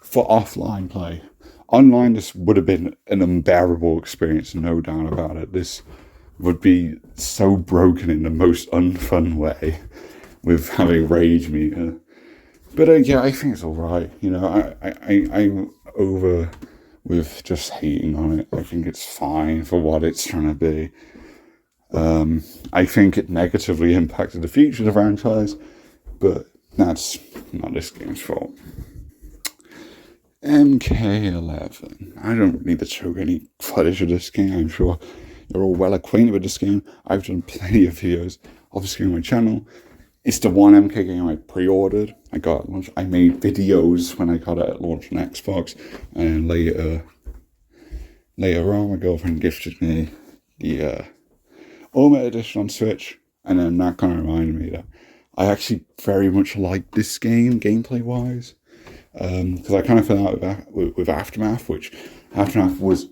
for offline play. Online, this would have been an unbearable experience, no doubt about it. This would be so broken in the most unfun way with having rage meter. But yeah, I think it's alright. I'm over with just hating on it. I think it's fine for what it's trying to be. I think it negatively impacted the future of the franchise, but that's not this game's fault. MK11. I don't need to show any footage of this game. I'm sure you're all well acquainted with this game. I've done plenty of videos, obviously, on my channel. It's the one MK game I pre-ordered. I got at launch. I made videos when I got it at launch on Xbox, and later on, my girlfriend gifted me the Ultimate Edition on Switch, and then that kind of reminded me that I actually very much like this game, gameplay-wise. Because I kind of fell out with Aftermath, which Aftermath was...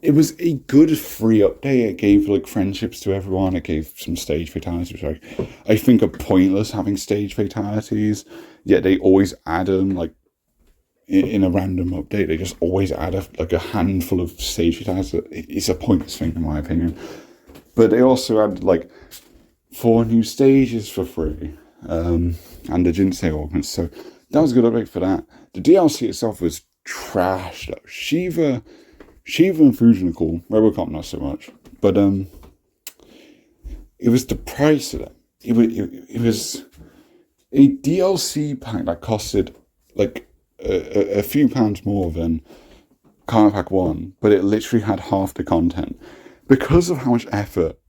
It was a good free update. It gave like friendships to everyone. It gave some stage fatalities, which I think are pointless, having stage fatalities. Yet they always add them like in a random update. They just always add a handful of stage fatalities. It's a pointless thing in my opinion. But they also added like 4 new stages for free, and the Jinsei augments. So that was a good update for that. The DLC itself was trash though. Shiva and Fusion are cool. Robocop not so much. But it was the price of it. It was a DLC pack that costed like a few pounds more than Karma Pack 1, but it literally had half the content. Because of how much effort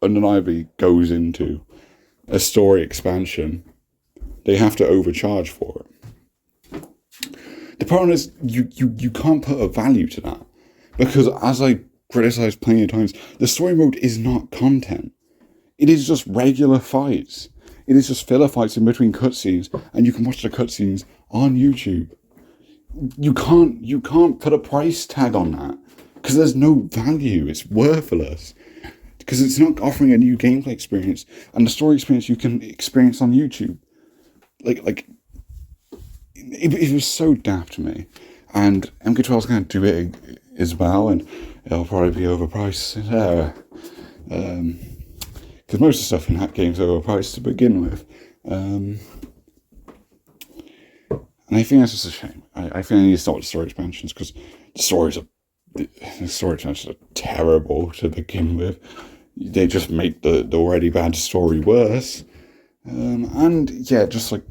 undeniably goes into a story expansion, they have to overcharge for it. The problem is you can't put a value to that. Because as I criticized plenty of times, the story mode is not content. It is just regular fights. It is just filler fights in between cutscenes, and you can watch the cutscenes on YouTube. You can't put a price tag on that because there's no value. It's worthless because it's not offering a new gameplay experience, and the story experience you can experience on YouTube. Like it was so daft to me, and MK12 is going to do it as well, and it'll probably be overpriced. Because most of the stuff in that game's overpriced to begin with. And I think that's just a shame. I think I need to start with story expansions because the story expansions are terrible to begin with. They just make the already bad story worse. And yeah, just like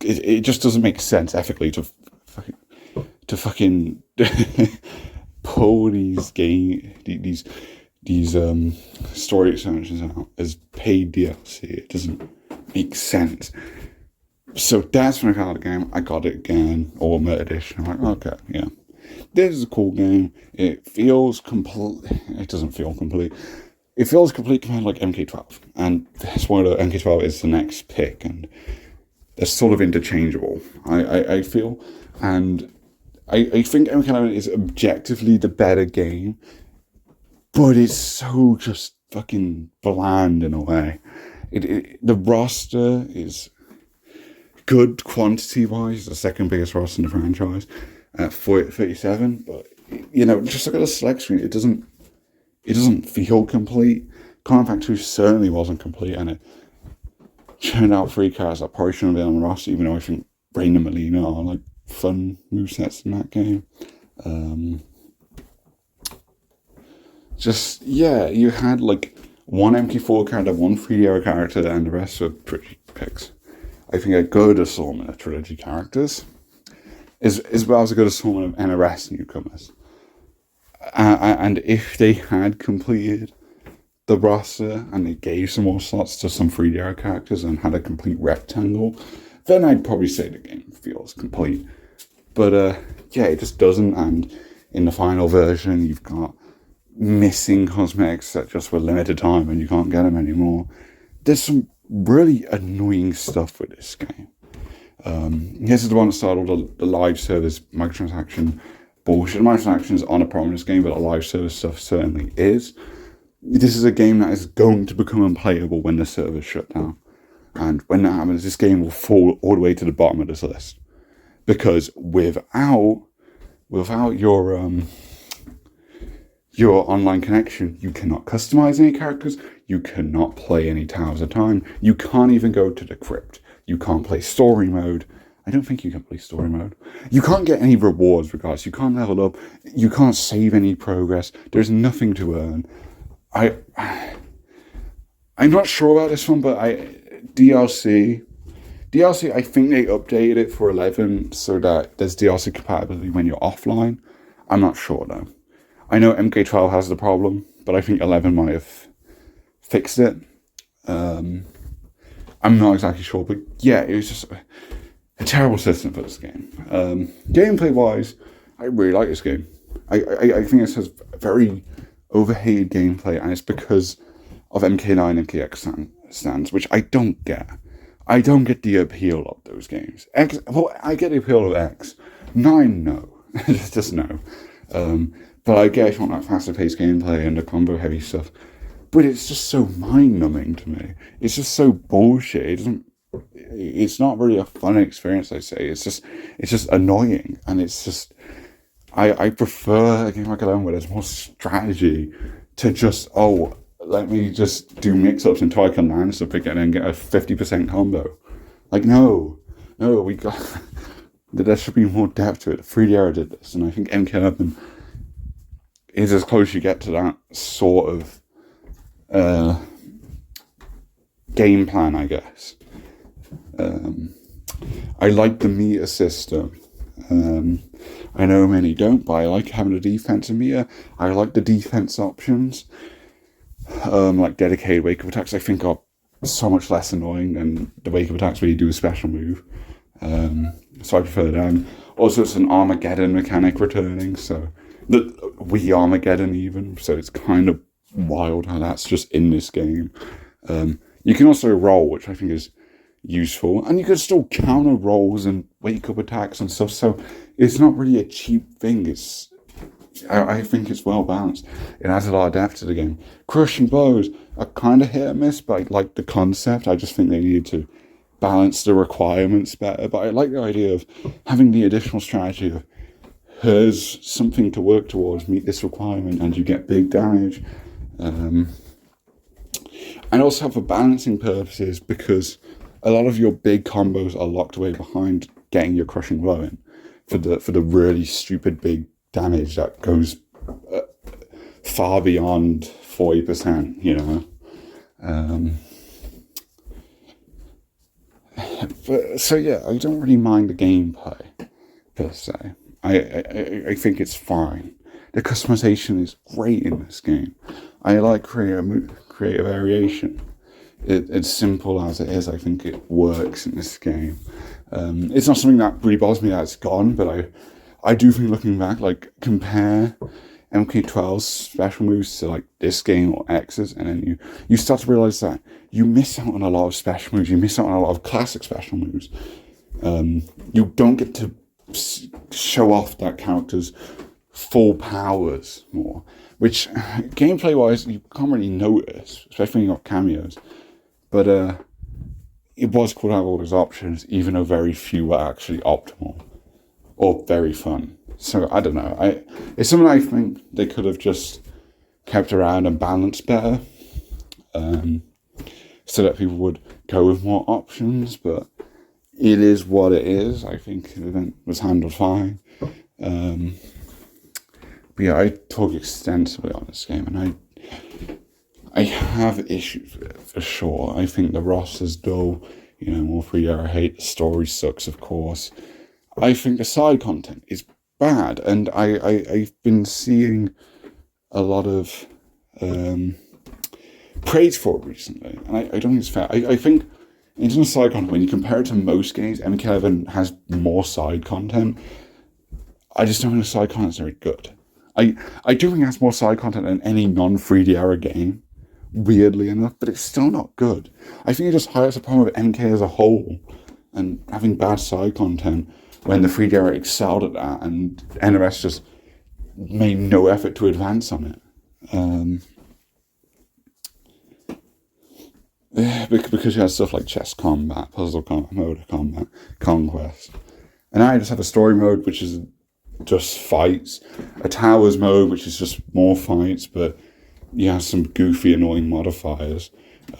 it just doesn't make sense ethically to fucking pull these story expansions out as paid DLC. It doesn't make sense. So that's when I got the game. I got it again, Ultimate Edition. I'm like, okay, yeah. This is a cool game. It feels complete. It doesn't feel complete. It feels complete compared to like MK12. And that's why the MK12 is the next pick. And they're sort of interchangeable, I feel. And I think MK11 is objectively the better game. But it's so just fucking bland in a way. The roster is good quantity-wise, the second biggest roster in the franchise at 37. But just look at the select screen. It doesn't feel complete. Kombat Pack 2 certainly wasn't complete, and it churned out 3 characters that probably shouldn't have been on the roster. Even though I think Rain and Melina are like fun movesets in that game. You had like one MK4 character, one 3D era character, and the rest were trilogy picks. I think a good assortment of trilogy characters, as well as a good assortment of NRS newcomers. And if they had completed the roster and they gave some more slots to some 3D era characters and had a complete rectangle, then I'd probably say the game feels complete. But it just doesn't. And in the final version, you've got missing cosmetics that just were limited time and you can't get them anymore. There's some really annoying stuff with this game. This is the one that started all the live service microtransaction bullshit. Microtransactions aren't a problem in this game, but the live service stuff certainly is. This is a game that is going to become unplayable when the servers shut down. And when that happens, this game will fall all the way to the bottom of this list. Because without your online connection, you cannot customize any characters, you cannot play any Towers of Time, you can't even go to the crypt, you can't play story mode. I don't think you can play story mode. You can't get any rewards regardless, you can't level up, you can't save any progress, there's nothing to earn. I'm not sure about this one, but DLC, I think they updated it for 11 so that there's DLC compatibility when you're offline. I'm not sure though. I know MK12 has the problem, but I think 11 might have fixed it. I'm not exactly sure, but yeah, it was just a terrible system for this game. Gameplay-wise, I really like this game. I think this has very overhated gameplay, and it's because of MK9 and MKX stands, which I don't get. I don't get the appeal of those games. I get the appeal of X. 9, no. Just no. But I get if you want that faster paced gameplay and the combo heavy stuff. But it's just so mind numbing to me. It's just so bullshit. It's not really a fun experience, I say. It's just annoying. And it's just I prefer a game like Alone where there's more strategy to just let me just do mix ups until I can land something and then get a 50% combo. Like no, we got there should be more depth to it. 3D Era did this, and I think MK11 is as close you get to that sort of game plan, I guess. I like the meter system. I know many don't, but I like having a defensive meter. I like the defense options. Like dedicated wake-up attacks, I think are so much less annoying than the wake-up attacks where you do a special move. So I prefer them. Also, it's an Armageddon mechanic returning, so we Armageddon even, so it's kind of wild how that's just in this game. You can also roll, which I think is useful, and you can still counter rolls and wake up attacks and stuff, so it's not really a cheap thing. I think it's well balanced. It adds a lot of depth to the game. Crushing blows are kind of hit or miss, but I like the concept. I just think they needed to balance the requirements better, but I like the idea of having the additional strategy of here's something to work towards, meet this requirement, and you get big damage. And also for balancing purposes, because a lot of your big combos are locked away behind getting your crushing blow in for the really stupid big damage that goes far beyond 40%, you know. So yeah, I don't really mind the gameplay per se. I think it's fine. The customization is great in this game. I like creative variation. It's simple as it is. I think it works in this game. It's not something that really bothers me that it's gone, but I do think looking back, like compare MK12's special moves to like this game or X's, and then you start to realize that you miss out on a lot of special moves. You miss out on a lot of classic special moves. You don't get to show off that character's full powers more, which gameplay wise you can't really notice, especially when you got cameos. But it was cool to have all those options, even though very few were actually optimal or very fun. So I don't know. It's something I think they could have just kept around and balanced better, so that people would go with more options. But it is what it is. I think the event was handled fine. But yeah, I talk extensively on this game, and I have issues with it for sure. I think the roster's dull. You know, more free I hate the story sucks, of course. I think the side content is bad, and I've been seeing a lot of praise for it recently, and I don't think it's fair. I think in terms of side content, when you compare it to most games, MK11 has more side content. I just don't think the side content's very good. I do think it has more side content than any non-3D era game, weirdly enough, but it's still not good. I think it just highlights the problem with MK as a whole, and having bad side content when the 3D era excelled at that, and NRS just made no effort to advance on it. Because you had stuff like chess combat, puzzle combat, motor combat, conquest. And I just have a story mode, which is just fights, a towers mode, which is just more fights, but you have some goofy, annoying modifiers.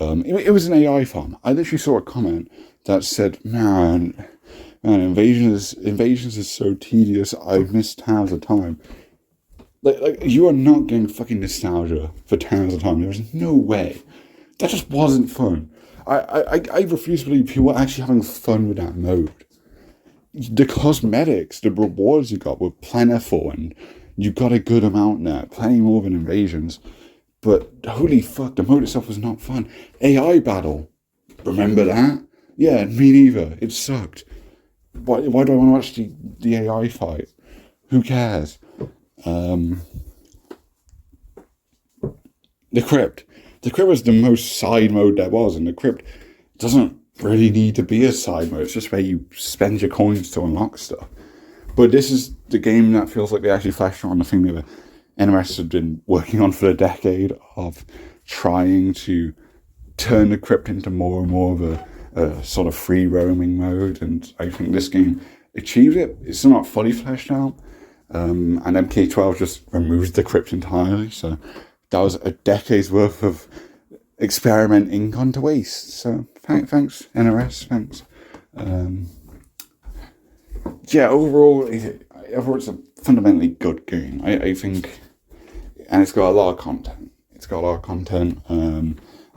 It was an AI farm. I literally saw a comment that said, man, invasions is so tedious, I've missed towers of time. Like you are not getting fucking nostalgia for towers of time. There's no way. That just wasn't fun. I refuse to believe people were actually having fun with that mode. The cosmetics, the rewards you got were plentiful, and you got a good amount there, plenty more than invasions. But holy fuck, the mode itself was not fun. AI battle, remember that? Yeah, me neither. It sucked. Why do I want to watch the AI fight? Who cares? The crypt. The crypt was the most side mode there was, and the crypt doesn't really need to be a side mode. It's just where you spend your coins to unlock stuff. But this is the game that feels like they actually fleshed on the thing that NRS had been working on for a decade, of trying to turn the crypt into more and more of a sort of free roaming mode, and I think this game achieved it. It's still not fully fleshed out, and MK12 just removes the crypt entirely, so that was a decade's worth of experimenting gone to waste. So thanks NRS, thanks. Yeah, overall it's a fundamentally good game. I think, and it's got a lot of content.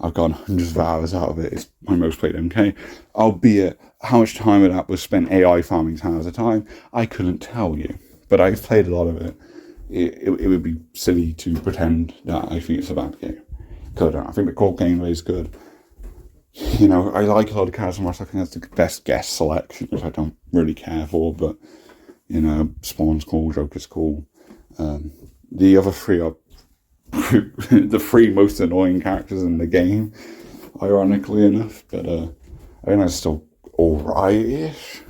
I've gotten hundreds of hours out of it. It's my most played MK. Albeit, how much time of that was spent AI farming hours at a time, I couldn't tell you. But I've played a lot of it. It would be silly to pretend that I think it's a bad game. Because I think the core gameplay is good. You know, I like a lot of characters. I think that's the best guest selection, which I don't really care for. But, you know, Spawn's cool, Joker's cool. The other three are the three most annoying characters in the game, ironically enough. But I think that's still alright-ish.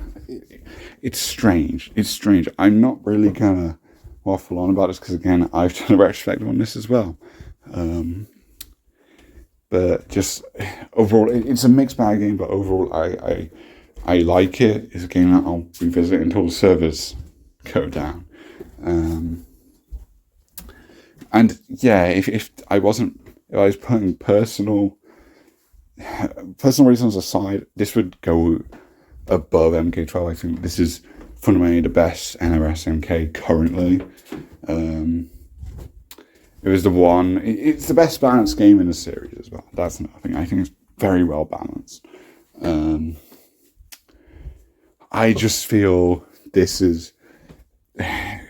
It's strange. It's strange. I'm not really gonna waffle on about this because, again, I've done a retrospective on this as well. But just overall, it's a mixed bag game. But overall, I like it. It's a game that I'll revisit until the servers go down. And yeah, if I was putting personal reasons aside, this would go above MK12. I think this is fundamentally the best NRS MK currently. It was the one. It's the best balanced game in the series as well. That's another thing. I think it's very well balanced. I just feel this is at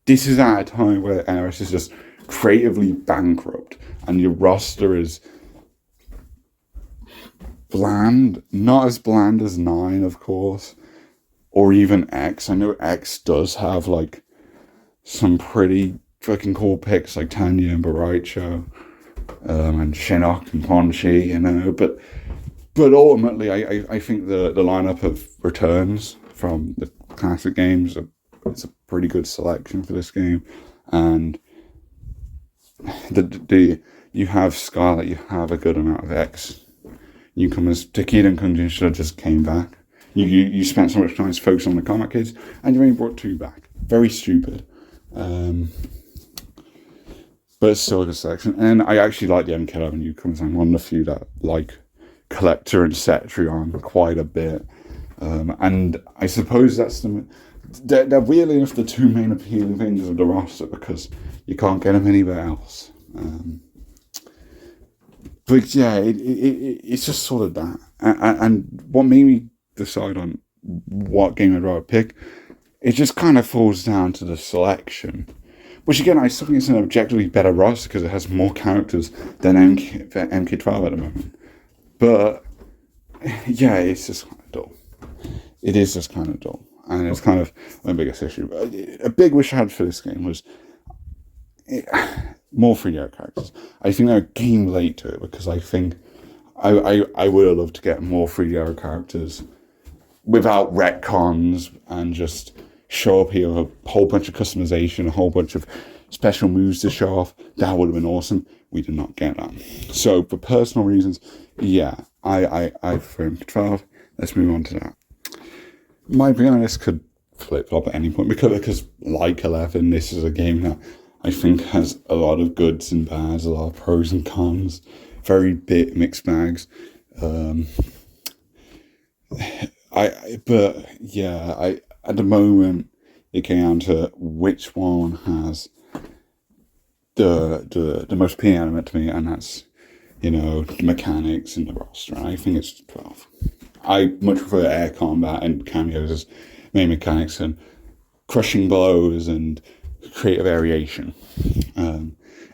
a time where NRS is just creatively bankrupt, and your roster is bland. Not as bland as 9, of course, or even X. I know X does have like some pretty fucking cool picks like Tanya and Baraicho, and Shinnok and Quan Chi, you know, but ultimately I think the lineup of returns from the classic games it's a pretty good selection for this game. And you have Scarlet, you have a good amount of X newcomers. Takeda and Kung Jin should have just came back. You spent so much time focusing on the Kombat kids, and you only brought 2 back. Very stupid. But it's still a good selection. And I actually like the MK11 newcomers. I'm one of the few that like Collector and Cetrion quite a bit. And I suppose they're weirdly enough the 2 main appealing things of the roster, because you can't get them anywhere else. But yeah, it's just sort of that. And what made me decide on what game I'd rather pick, it just kind of falls down to the selection. Which again, I still think it's an objectively better roster because it has more characters than MK12 at the moment. But yeah, it's just kind of dull. It is just kind of dull. And it's kind of my biggest issue. A big wish I had for this game was more 3D characters. I think they came late to it because I think I would have loved to get more 3D characters without retcons and just show up here with a whole bunch of customization, a whole bunch of special moves to show off. That would have been awesome. We did not get that. So for personal reasons, yeah, I prefer MK12. Let's move on to that. My opinion on this could flip-flop at any point because like 11, this is a game that I think has a lot of goods and bads, a lot of pros and cons, very bit mixed bags. At the moment, it came down to which one has the most appealing element to me, and that's, you know, the mechanics and the roster. And I think it's 12. I much prefer air combat and cameos as main mechanics and crushing blows and creative variation.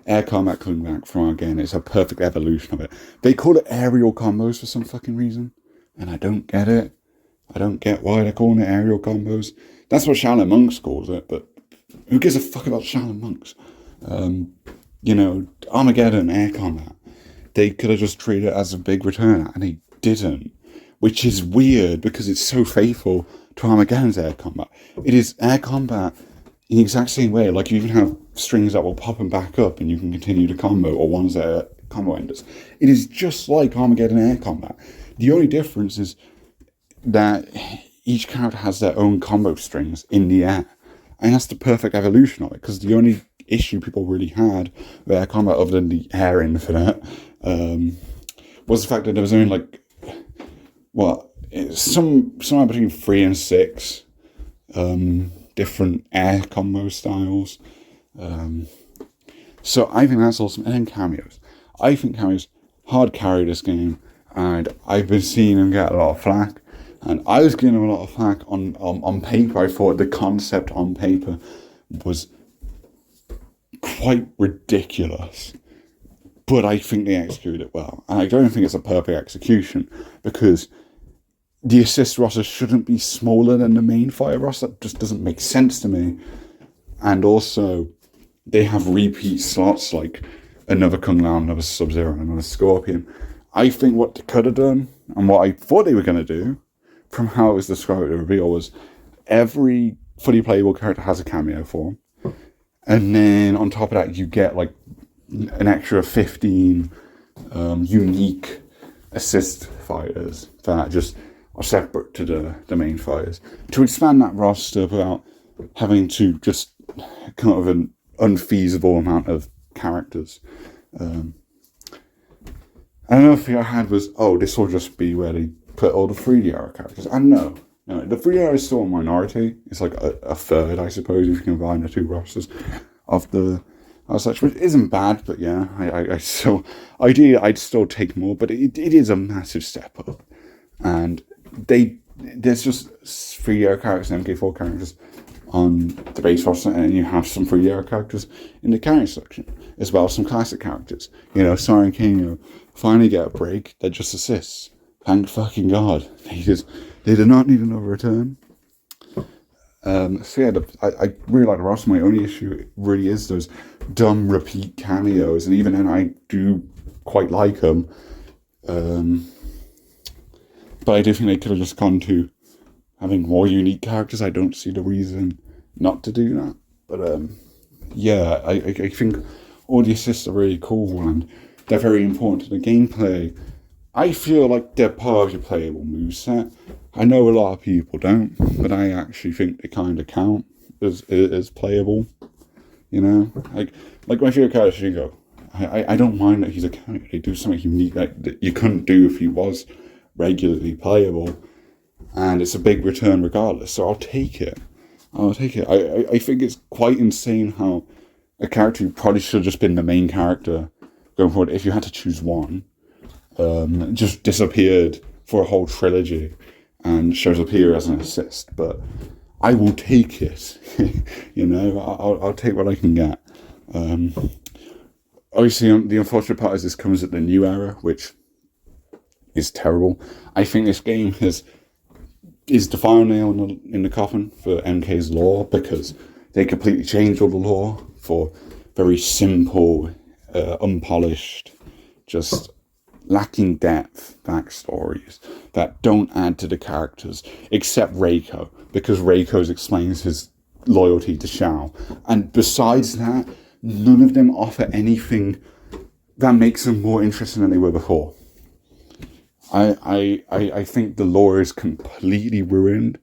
Air combat coming back from, again, it's a perfect evolution of it. They call it aerial combos for some fucking reason, and I don't get it. I don't get why they're calling it aerial combos. That's what Shaolin Monks calls it, but who gives a fuck about Shaolin Monks? You know, Armageddon, air combat. They could have just treated it as a big return, and they didn't. Which is weird, because it's so faithful to Armageddon's air combat. It is air combat in the exact same way. Like, you even have strings that will pop them back up, and you can continue to combo, or ones that are combo enders. It is just like Armageddon air combat. The only difference is that each character has their own combo strings in the air, and that's the perfect evolution of it, because the only issue people really had with air combat, other than the air infinite, was the fact that there was only somewhere between 3 and 6 different air combo styles. So I think that's awesome. And then cameos. I think cameos hard carry this game, and I've been seeing him get a lot of flack. And I was getting him a lot of flack on paper. I thought the concept on paper was quite ridiculous. But I think they executed it well. And I don't think it's a perfect execution, because the assist roster shouldn't be smaller than the main fire roster. That just doesn't make sense to me. And also, they have repeat slots like another Kung Lao, another Sub-Zero, and another Scorpion. I think what they could have done, and what I thought they were going to do, from how it was described in the reveal, was every fully playable character has a cameo form. And then on top of that, you get like an extra 15 unique assist fighters that just are separate to the main fighters. To expand that roster without having to just come up with an unfeasible amount of characters. Another thing I had was, this will just be where they put all the 3D era characters. And no, the 3D era is still a minority. It's like a third, I suppose, if you combine the two rosters of the such, which isn't bad, but yeah, I still, ideally, I'd still take more, but it is a massive step up. And there's just 3D era characters and MK4 characters on the base roster, and you have some 3D era characters in the carry section, as well as some classic characters. Sora and King finally get a break. They're just assists. Thank fucking God. They did not need another return. So yeah, I really like the roster. My only issue really is those dumb repeat cameos, and even then I do quite like them. But I do think they could have just gone to having more unique characters. I don't see the reason not to do that. But yeah, I think all the assists are really cool, and they're very important to the gameplay. I feel like they're part of your playable moveset. I know a lot of people don't, but I actually think they kind of count as playable. Like my favorite character, Shingo. I don't mind that he's a character. They do something unique that you couldn't do if he was regularly playable, and it's a big return regardless. So I'll take it. I think it's quite insane how a character who probably should have just been the main character going forward, if you had to choose one, just disappeared for a whole trilogy and shows up here as an assist. But I will take it. I'll take what I can get. Obviously, the unfortunate part is this comes at the new era, which is terrible. I think this game is the final nail in the coffin for MK's lore, because they completely changed all the lore for very simple, unpolished, just lacking depth backstories that don't add to the characters, except Reiko, because Reiko explains his loyalty to Shao. And besides that, none of them offer anything that makes them more interesting than they were before. I think the lore is completely ruined.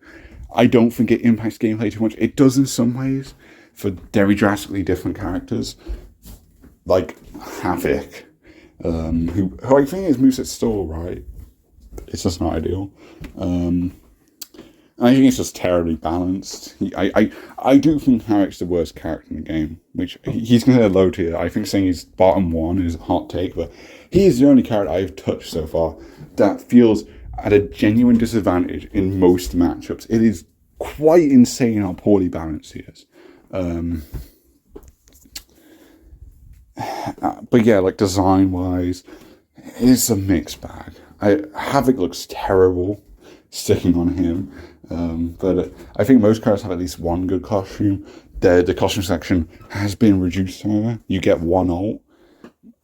I don't think it impacts gameplay too much. It does in some ways for very drastically different characters, like Havoc, who I think his moveset's still alright. It's just not ideal. I think it's just terribly balanced. I do think Havoc's the worst character in the game, which he's considered low tier. I think saying he's bottom one is a hot take, but he is the only character I've touched so far that feels at a genuine disadvantage in most matchups. It is quite insane how poorly balanced he is. But yeah, like design-wise, it's a mixed bag. Havoc looks terrible sticking on him, but I think most characters have at least one good costume. The costume section has been reduced, however. You get one ult,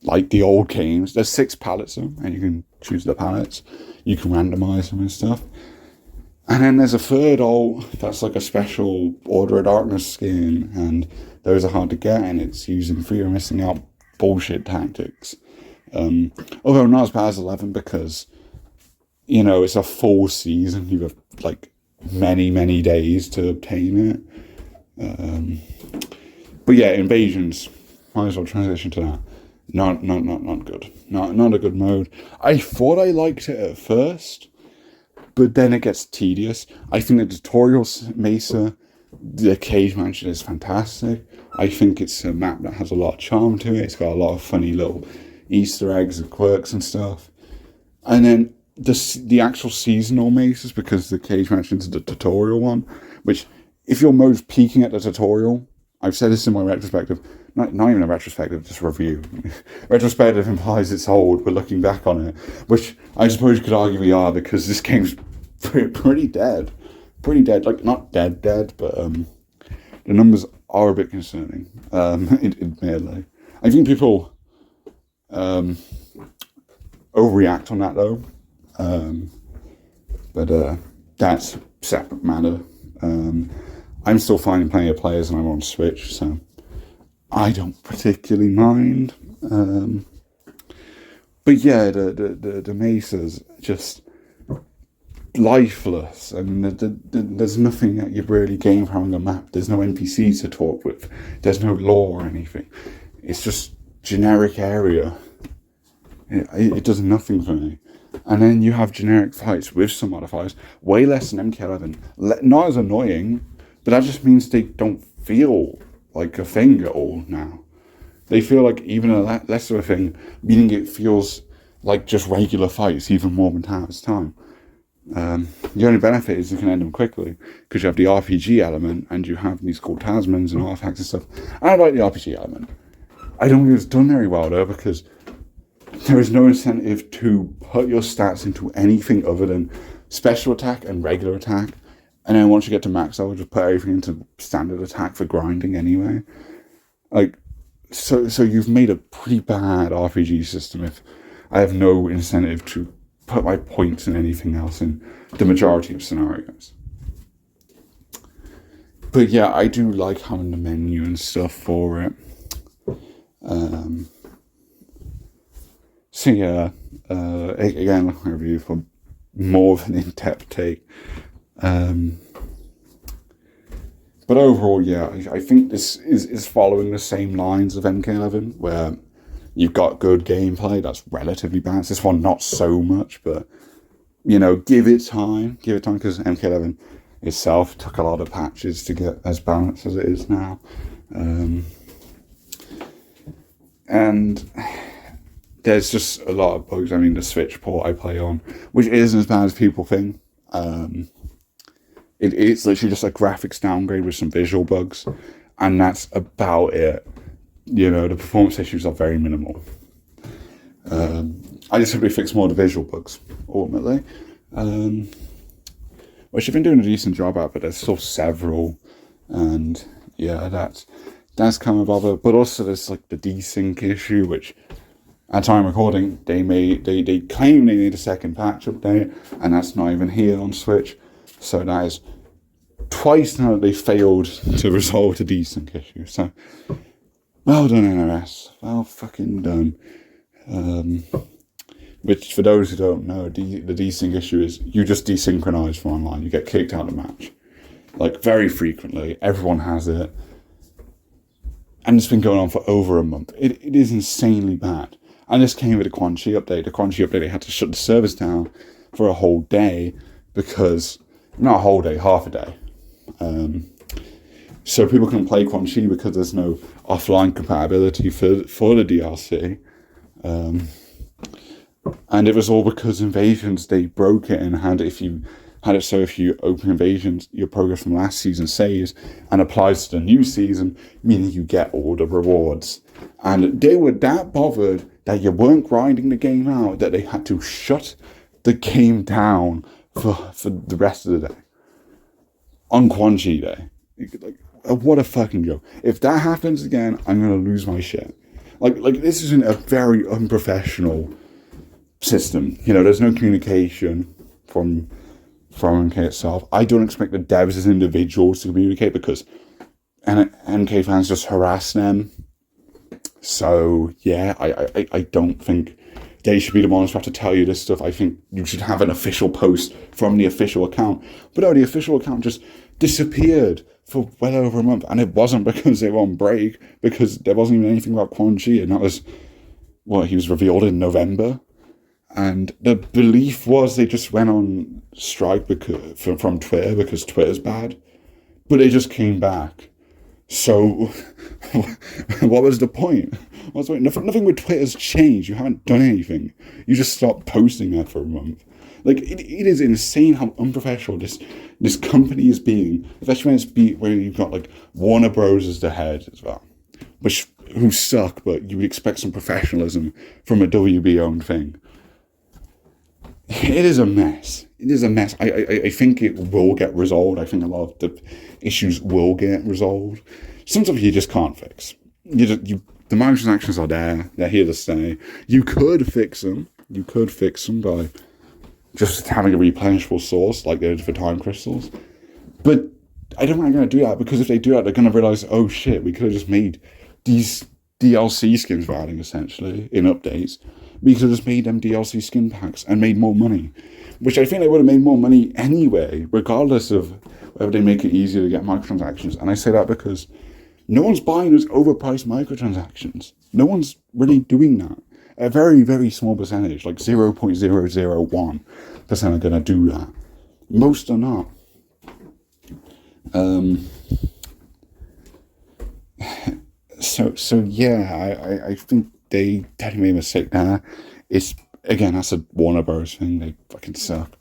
like the old games. There's 6 palettes of them, and you can choose the palettes. You can randomize them and stuff. And then there's a third ult that's like a special Order of Darkness skin, and those are hard to get, and it's using fear of missing out bullshit tactics. Although not as bad as 11, because, it's a full season. You have like many days to obtain it. But yeah, Invasions, might as well transition to that. Not good. Not a good mode. I thought I liked it at first, but then it gets tedious. I think the tutorial Mesa, the cage mansion is fantastic. I think it's a map that has a lot of charm to it. It's got a lot of funny little Easter eggs and quirks and stuff. And then the actual seasonal mazes, because the Cage mentions the tutorial one, which if you're most peeking at the tutorial, I've said this in my retrospective, not even a retrospective, just review. Retrospective implies it's old, but looking back on it, which I suppose you could argue we are, because this game's pretty dead. Pretty dead, like not dead, but the numbers are a bit concerning, admittedly. I think people overreact on that though, but that's a separate matter. I'm still finding plenty of players and I'm on Switch, so I don't particularly mind. But yeah, the mesas just lifeless, and there's nothing that you really gain from having a map. There's no NPCs to talk with. There's no lore or anything. It's just generic area. It does nothing for me. And then you have generic fights with some modifiers, way less than MK11. Not as annoying, but that just means they don't feel like a thing at all now. They feel like even a less of a thing, meaning it feels like just regular fights, even more than half its time. The only benefit is you can end them quickly, because you have the RPG element, and you have these cool talismans and artifacts and stuff. I like the RPG element. I don't think it's done very well though, because there is no incentive to put your stats into anything other than special attack and regular attack. And then once you get to max level, just put everything into standard attack for grinding anyway. Like, so you've made a pretty bad RPG system if I have no incentive to put my points in anything else in the majority of scenarios. But yeah, I do like having the menu and stuff for it. So yeah, again, look at my review for more of an in-depth take. But overall, yeah, I think this is following the same lines of MK11, where you've got good gameplay that's relatively balanced. This one, not so much, but, you know, give it time, because MK11 itself took a lot of patches to get as balanced as it is now. And there's just a lot of bugs. I mean, the Switch port I play on, which isn't as bad as people think. It's literally just a graphics downgrade with some visual bugs, and that's about it. You know, the performance issues are very minimal. I just simply fix more of the visual bugs, ultimately. Which I've been doing a decent job at, but there's still several. And yeah, that's kind of bother. But also there's like the desync issue, which at time recording, they claim they need a second patch update, and that's not even here on Switch. So that is twice now that they failed to resolve the desync issue. So, well done, NRS. Well fucking done. Which, for those who don't know, the desync issue is you just desynchronize from online. You get kicked out of the match. Like, very frequently. Everyone has it. And it's been going on for over a month. It is insanely bad. And this came with the Quan Chi update. The Quan Chi update, they had to shut the service down for a whole day because... Not a whole day, half a day. So people couldn't play Quan Chi because there's no offline compatibility for the DLC. And it was all because Invasions, they broke it and if you open Invasions, your progress from last season saves and applies to the new season, meaning you get all the rewards. And they were that bothered that you weren't grinding the game out that they had to shut the game down for the rest of the day. On Quan Chi Day. Like, what a fucking joke. If that happens again, I'm going to lose my shit. Like this isn't a very unprofessional system. You know, there's no communication from MK itself. I don't expect the devs as individuals to communicate because MK fans just harass them. So, yeah, I don't think they should be the ones who have to tell you this stuff. I think you should have an official post from the official account. But no, the official account just disappeared for well over a month. And it wasn't because they were on break, because there wasn't even anything about Quan Chi. And that was, he was revealed in November. And the belief was they just went on strike from Twitter because Twitter's bad. But they just came back. So, what was the point? What's the point? Nothing with Twitter's changed. You haven't done anything. You just stopped posting that for a month. Like, it is insane how unprofessional this company is being, especially when you've got like Warner Bros. As the head as well, who suck, but you would expect some professionalism from a WB owned thing. It is a mess. It is a mess. I think it will get resolved. I think a lot of the issues will get resolved. Some stuff you just can't fix. The microtransactions are there. They're here to stay. You could fix them. You could fix them by just having a replenishable source like they did for time crystals. But I don't think they're going to do that, because if they do that, they're going to realize, oh shit, we could have just made these DLC skins for adding, essentially, in updates. We could have just made them DLC skin packs and made more money. Which I think they would have made more money anyway, regardless of whether they make it easier to get microtransactions. And I say that because no one's buying those overpriced microtransactions. No one's really doing that. A very, very small percentage, like 0.001%, are going to do that. Most are not. So yeah, I think they definitely made a mistake there. It's, again, that's a Warner Bros. Thing. They fucking suck.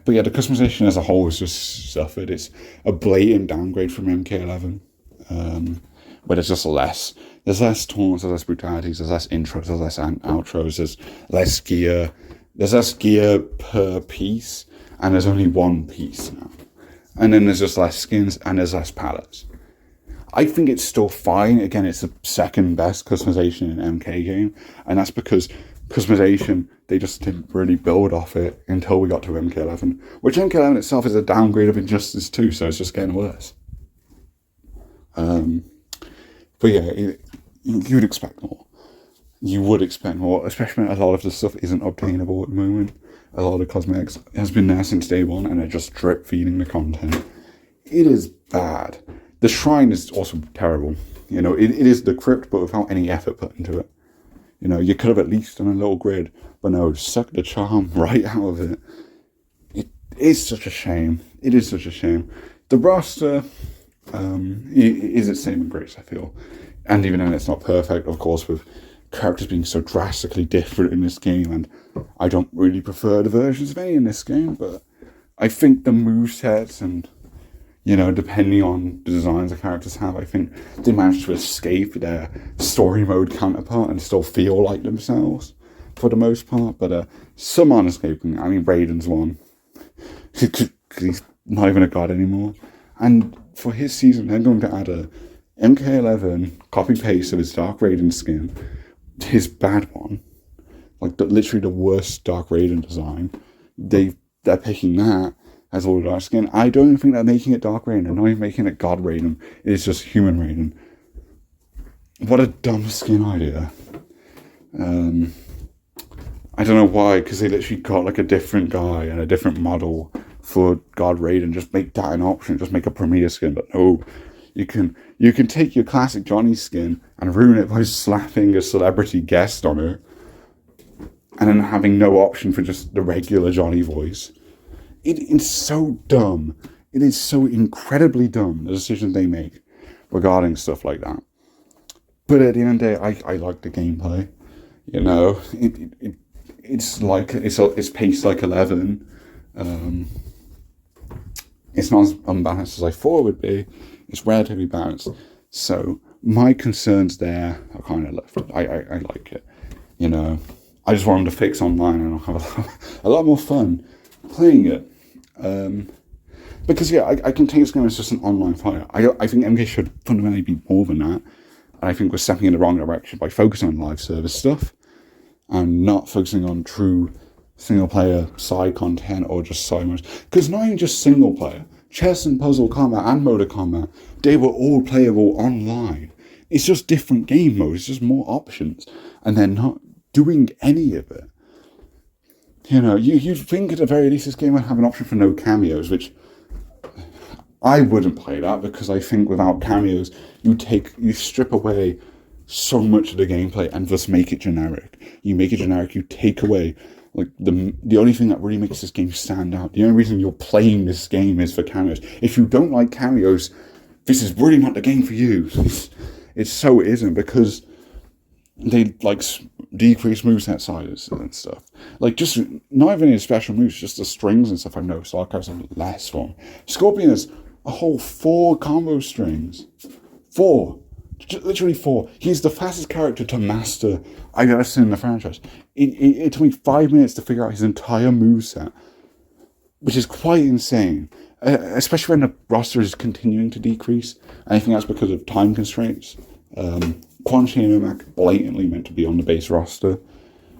But yeah, the customization as a whole has just suffered. It's a blatant downgrade from MK11, where there's just there's less taunts, there's less brutalities, there's less intros, there's less outros, there's less gear. There's less gear per piece, and there's only one piece now. And then there's just less skins, and there's less palettes. I think it's still fine. Again, it's the second best customization in an MK game, and that's because customization, they just didn't really build off it until we got to MK11, which MK11 itself is a downgrade of Injustice 2, so it's just getting worse. But yeah, you'd expect more. You would expect more, especially when a lot of the stuff isn't obtainable at the moment. A lot of cosmetics has been there since day one, and they're just drip feeding the content. It is bad. The shrine is also terrible. You know, it is the crypt, but without any effort put into it. You know, you could have at least done a little grid, but no, suck the charm right out of it. It is such a shame. It is such a shame. The roster is its saving grace, I feel. And even though it's not perfect, of course, with characters being so drastically different in this game, and I don't really prefer the versions of any in this game, but I think the movesets and, you know, depending on the designs the characters have, I think they managed to escape their story mode counterpart and still feel like themselves for the most part. But some aren't escaping. I mean, Raiden's one. He's not even a god anymore. And for his season, they're going to add a MK11 copy-paste of his Dark Raiden skin, his bad one, like literally the worst Dark Raiden design. They're picking that as all dark skin. I don't even think they're making it Dark Raiden. They're not even making it God Raiden. It's just Human Raiden. What a dumb skin idea. I don't know why, because they literally got like a different guy and a different model for God Raiden. Just make that an option. Just make a Premier skin. But no, you can take your classic Johnny skin and ruin it by slapping a celebrity guest on it, and then having no option for just the regular Johnny voice. It's so dumb. It is so incredibly dumb, the decisions they make regarding stuff like that. But at the end of the day, I like the gameplay. You know, it's paced like 11. It's not as unbalanced as I thought it would be. It's relatively balanced. So my concerns there are kind of lifted. I like it. You know, I just want them to fix online, and I'll have a lot more fun playing it. Because yeah, I can take this game as just an online fighter. I think MK should fundamentally be more than that. And I think we're stepping in the wrong direction by focusing on live service stuff and not focusing on true single player side content or just side modes. Because not even just single player, chess and puzzle combat and motor combat, they were all playable online. It's just different game modes, it's just more options, and they're not doing any of it. You know, you'd think at the very least this game would have an option for no cameos, which I wouldn't play that, because I think without cameos, you strip away so much of the gameplay and just make it generic. You make it generic, you take away Like, the only thing that really makes this game stand out, the only reason you're playing this game is for cameos. If you don't like cameos, this is really not the game for you. It so isn't, because they, like, decrease moveset sizes and stuff. Like, just, not even any special moves, just the strings and stuff. I know Star Cars have less for. Scorpion has a whole 4 combo strings. 4. Literally 4. He's the fastest character to master I've ever seen in the franchise. It took me 5 minutes to figure out his entire moveset, which is quite insane. Especially when the roster is continuing to decrease. And I think that's because of time constraints. Quan Chi and Omak blatantly meant to be on the base roster.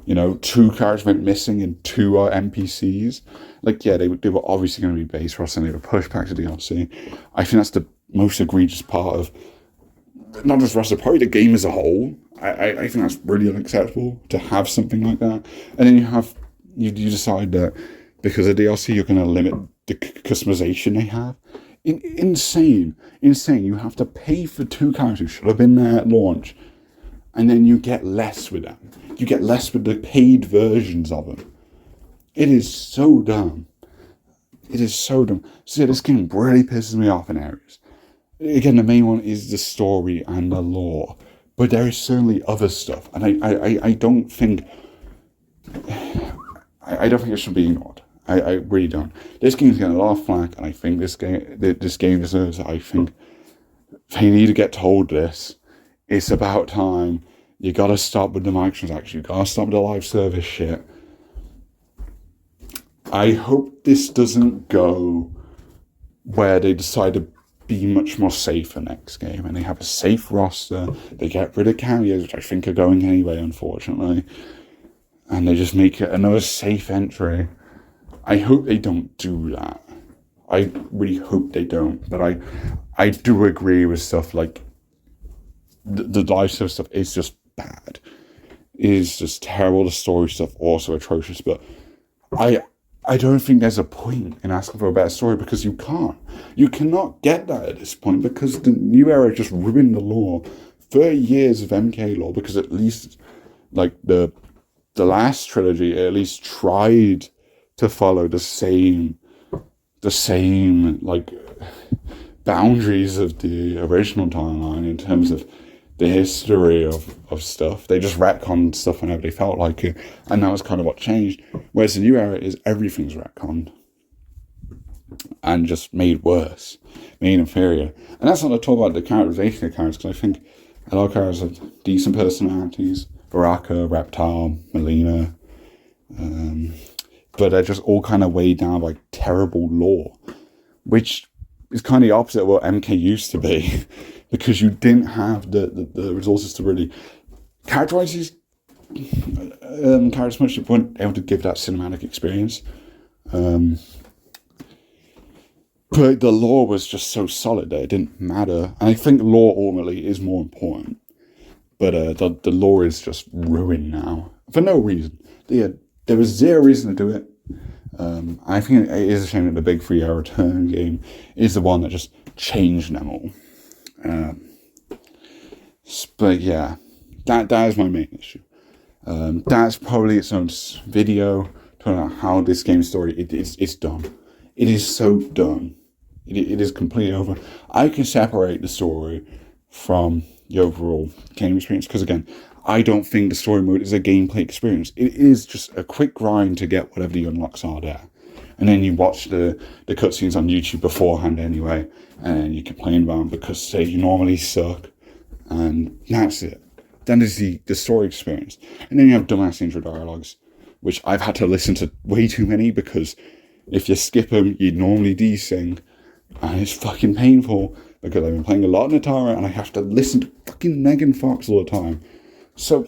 2 characters went missing and 2 are NPCs. Like, yeah, they were obviously going to be base roster and they were pushed back to DLC. I think that's the most egregious part of not just roster, probably the game as a whole. I think that's really unacceptable to have something like that. And then you decide that because of DLC you're going to limit the customization they have. Insane. You have to pay for 2 characters who should have been there at launch, and then you get less with them. You get less with the paid versions of them. It is so dumb. So yeah, this game really pisses me off in areas. Again, the main one is the story and the lore, but there is certainly other stuff, and I don't think it should be ignored. I really don't. This game's getting a lot of flack, and I think this game deserves it. I think they need to get told this. It's about time. You gotta stop with the microtransactions. You gotta stop with the live service shit. I hope this doesn't go where they decide to be much more safer next game, and they have a safe roster. They get rid of cameos, which I think are going anyway, unfortunately, and they just make it another safe entry. I hope they don't do that. I really hope they don't. But I do agree with stuff like the live service stuff is just bad. It is just terrible. The story stuff also atrocious. But I don't think there's a point in asking for a better story, because you can't. You cannot get that at this point, because the new era just ruined the lore. 30 years of MK lore, because at least, like, the last trilogy at least tried to follow the same like boundaries of the original timeline in terms of the history of stuff. They just retconned stuff whenever they felt like it, and that was kind of what changed. Whereas the new era is everything's retconned and just made worse, made inferior. And that's not to talk about the characterization of characters, because I think a lot of characters have decent personalities. Baraka, Reptile, Melina, but they're just all kind of weighed down by terrible lore, which is kind of the opposite of what MK used to be, because you didn't have the resources to really characterize these characters much. You weren't able to give that cinematic experience. But the lore was just so solid that it didn't matter. And I think lore ultimately is more important. But the lore is just ruined now, for no reason. There was zero reason to do it. I think it is a shame that the Big 3 Hour Return game is the one that just changed them all. But yeah, that is my main issue. That's probably its own video talking about how this game's story it's done. It is so done. It is completely over. I can separate the story from the overall game experience, because again, I don't think the story mode is a gameplay experience. It is just a quick grind to get whatever the unlocks are there. And then you watch the cutscenes on YouTube beforehand anyway, and you complain about them because they normally suck. And that's it. Then there's the story experience. And then you have dumbass intro dialogues, which I've had to listen to way too many, because if you skip them, you normally desync. And it's fucking painful, because I've been playing a lot in Atara, and I have to listen to fucking Megan Fox all the time. So,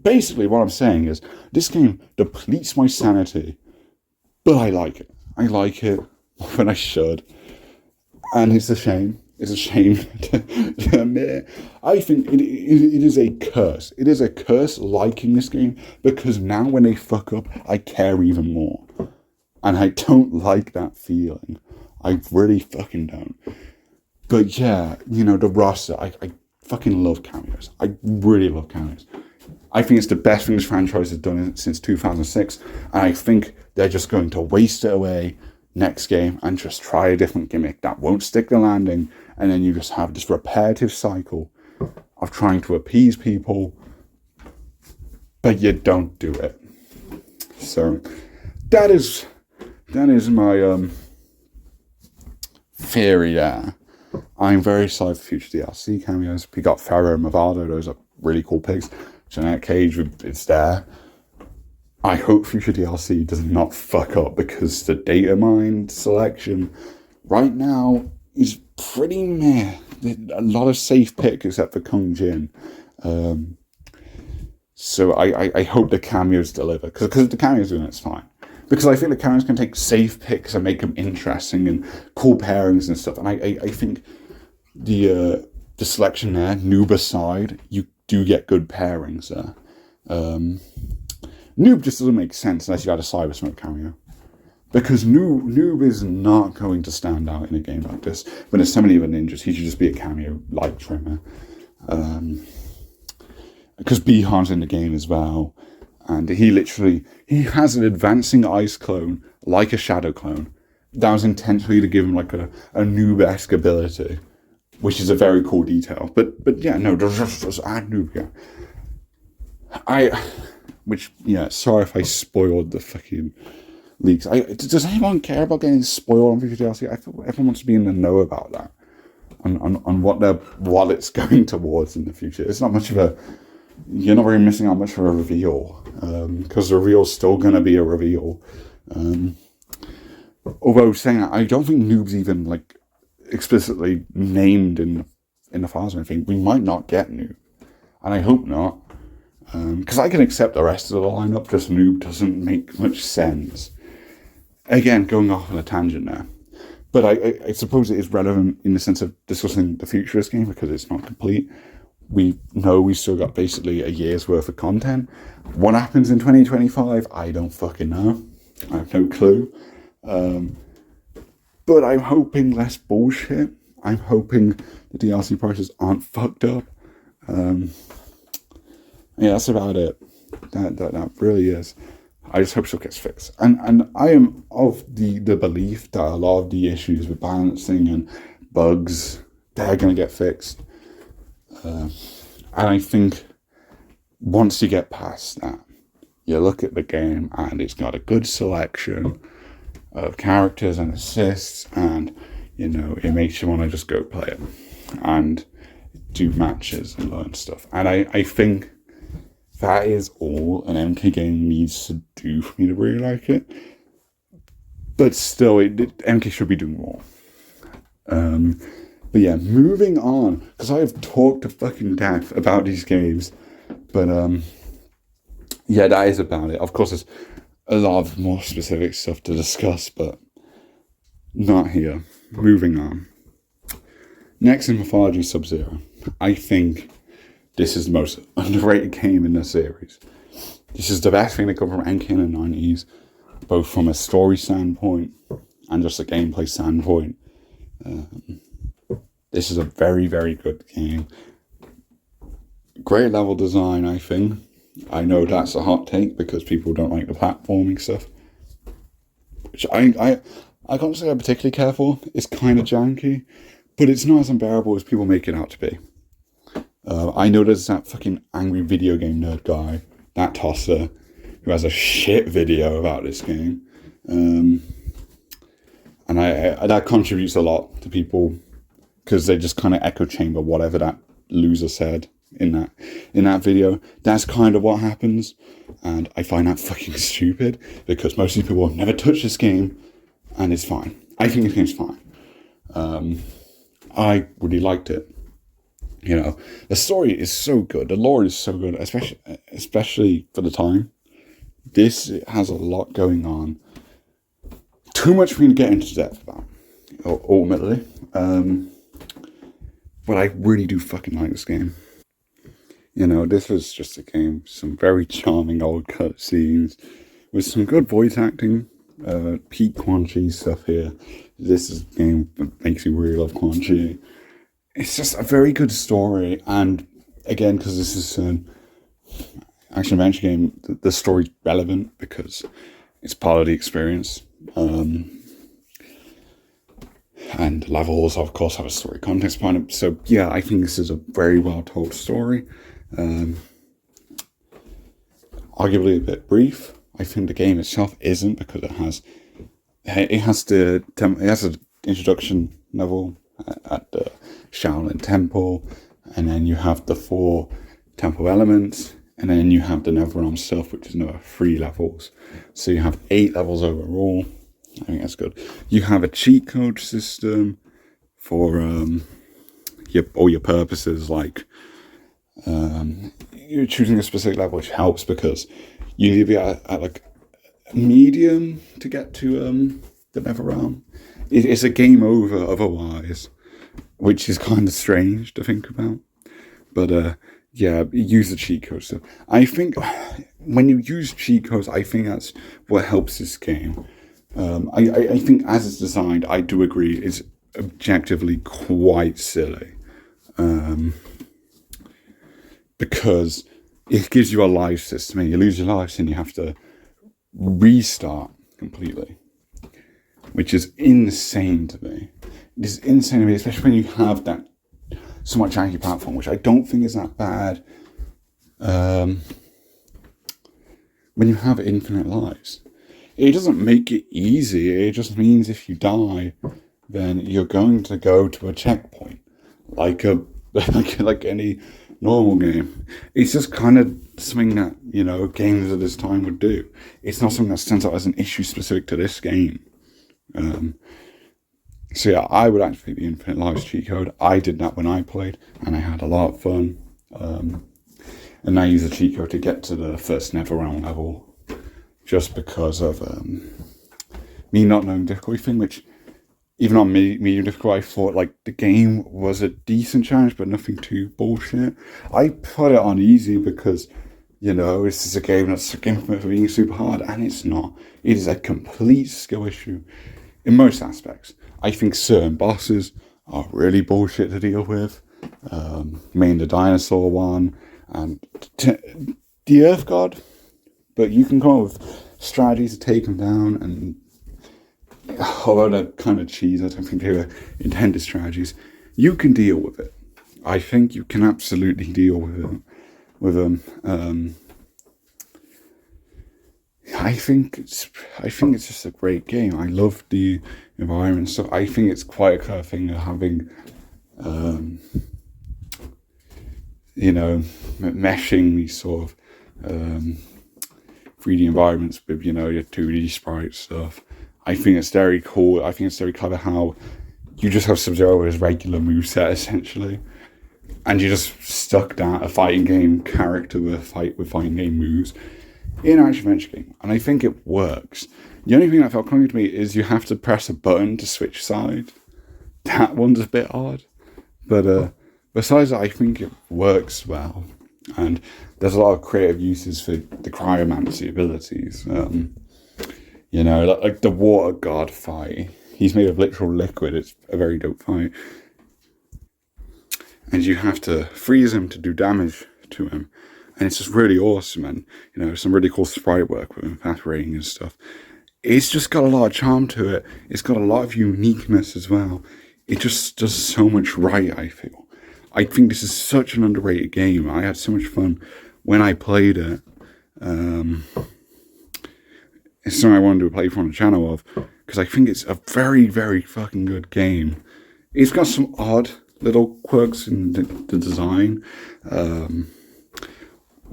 basically what I'm saying is, this game depletes my sanity, but I like it. I like it more than I should. And it's a shame. It's a shame to admit. I think it is a curse. It is a curse liking this game, because now when they fuck up, I care even more. And I don't like that feeling. I really fucking don't. But yeah, the roster, I fucking love cameos. I really love cameos. I think it's the best thing this franchise has done since 2006, and I think they're just going to waste it away next game and just try a different gimmick that won't stick the landing, and then you just have this repetitive cycle of trying to appease people, but you don't do it. So that is my theory there. I'm very excited for future DLC cameos. We got Pharaoh and Movado, those are really cool picks. Jeanette Cage, it's there. I hope future DLC does not fuck up, because the data mine selection right now is pretty meh. A lot of safe picks except for Kung Jin. So I hope the cameos deliver, because if the cameos do, it's fine. Because I think the cameos can take safe picks and make them interesting and cool pairings and stuff. And I think the selection there, noob aside, you do get good pairings there. Noob just doesn't make sense unless you had a Cybersmoke cameo. Because Noob is not going to stand out in a game like this. When there's so many other ninjas, he should just be a cameo light trimmer. Because Bihan's in the game as well. And he has an advancing ice clone, like a shadow clone. That was intentionally to give him like a noob-esque ability, which is a very cool detail. But yeah, no, just add noob, yeah. Sorry if I spoiled the fucking leaks. Does anyone care about getting spoiled on future DLC? I thought everyone wants to be in the know about that. On what their wallet's going towards in the future. It's not much of a... You're not really missing out much for a reveal. Because the reveal's still going to be a reveal. Although saying that, I don't think Noob's even like explicitly named in the files or anything. We might not get Noob. And I hope not. Because I can accept the rest of the lineup, just Noob doesn't make much sense. Again, going off on a tangent there. But I suppose it is relevant in the sense of discussing the future of this game, because it's not complete. We know we still got basically a year's worth of content. What happens in 2025? I don't fucking know. I have no clue. But I'm hoping less bullshit. I'm hoping the DLC prices aren't fucked up. Yeah, that's about it. That really is. I just hope stuff gets fixed. And I am of the belief that a lot of the issues with balancing and bugs, they're going to get fixed. And I think once you get past that, you look at the game and it's got a good selection of characters and assists, and, you know, it makes you want to just go play it and do matches and learn stuff. And I think that is all an MK game needs to do for me to really like it. But still, MK should be doing more. But yeah, moving on, because I have talked to fucking death about these games. But yeah, that is about it. Of course, there's a lot of more specific stuff to discuss, but not here. Moving on. Next in Mythology Sub-Zero. I think this is the most underrated game in the series. This is the best thing that come from MK in the 90s, both from a story standpoint and just a gameplay standpoint. This is a very, very good game. Great level design, I think. I know that's a hot take because people don't like the platforming stuff, which I can't say I'm particularly careful. It's kind of janky, but it's not as unbearable as people make it out to be. I know there's that fucking angry video game nerd guy, that tosser, who has a shit video about this game. And I that contributes a lot to people, because they just kind of echo chamber whatever that loser said in that video. That's kind of what happens, and I find that fucking stupid, because most of these people have never touched this game, and it's fine. I think this game's fine. I really liked it. You know, the story is so good, the lore is so good, especially for the time. This has a lot going on. Too much for me to get into depth about, ultimately. But I really do fucking like this game. You know, this was just a game, some very charming old cutscenes, with some good voice acting, peak Quan Chi stuff here. This is a game that makes you really love Quan Chi. It's just a very good story, and again, because this is action adventure game, the story's relevant because it's part of the experience. And levels, of course, have a story context behind it. So yeah, I think this is a very well told story. Arguably a bit brief. I think the game itself isn't, because it has an introduction level at the Shaolin Temple, and then you have the 4 temple elements, and then you have the Netherrealm stuff, which is another 3 levels. So you have 8 levels overall. I think that's good. You have a cheat code system for all your purposes, like you're choosing a specific level, which helps because you need to be at like medium to get to the Netherrealm. It's a game over otherwise, which is kind of strange to think about. But yeah, use the cheat codes. So I think when you use cheat codes, I think that's what helps this game. I think as it's designed, I do agree, it's objectively quite silly. Because it gives you a life system, and you lose your lives and you have to restart completely. Which is insane to me. It is insane to me, especially when you have that so much anti-platform, which I don't think is that bad. When you have infinite lives. It doesn't make it easy, it just means if you die, then you're going to go to a checkpoint. Like any normal game. It's just kind of something that, games of this time would do. It's not something that stands out as an issue specific to this game. So yeah, I would activate the Infinite Lives cheat code. I did that when I played, and I had a lot of fun. And I use the cheat code to get to the first Netherrealm level, just because of me not knowing difficulty thing, which even on medium difficult, I thought like the game was a decent challenge, but nothing too bullshit. I put it on easy because, this is a game that's infamous for being super hard, and it's not. It is a complete skill issue in most aspects. I think certain bosses are really bullshit to deal with. Main the dinosaur one and the Earth God, but you can come up with strategies to take them down, and although they're kind of cheese, I don't think they were intended strategies. You can deal with it. I think you can absolutely deal with them. I think it's just a great game. I love the environment stuff. I think it's quite a clever thing of having, meshing these sort of 3D environments with your 2D sprite stuff. I think it's very cool. I think it's very clever how you just have Sub-Zero with his regular moveset essentially, and you just stuck down a fighting game character with fighting game moves in an action-adventure game, and I think it works. The only thing that felt clunky to me is you have to press a button to switch sides. That one's a bit odd, but besides that, I think it works well, and there's a lot of creative uses for the cryomancy abilities. Like the water god fight. He's made of literal liquid. It's a very dope fight. And you have to freeze him to do damage to him. And it's just really awesome. And, some really cool sprite work with evaporating and stuff. It's just got a lot of charm to it. It's got a lot of uniqueness as well. It just does so much right, I feel. I think this is such an underrated game. I had so much fun when I played it. It's something I wanted to play on the channel of, because I think it's a very, very fucking good game. It's got some odd little quirks in the design.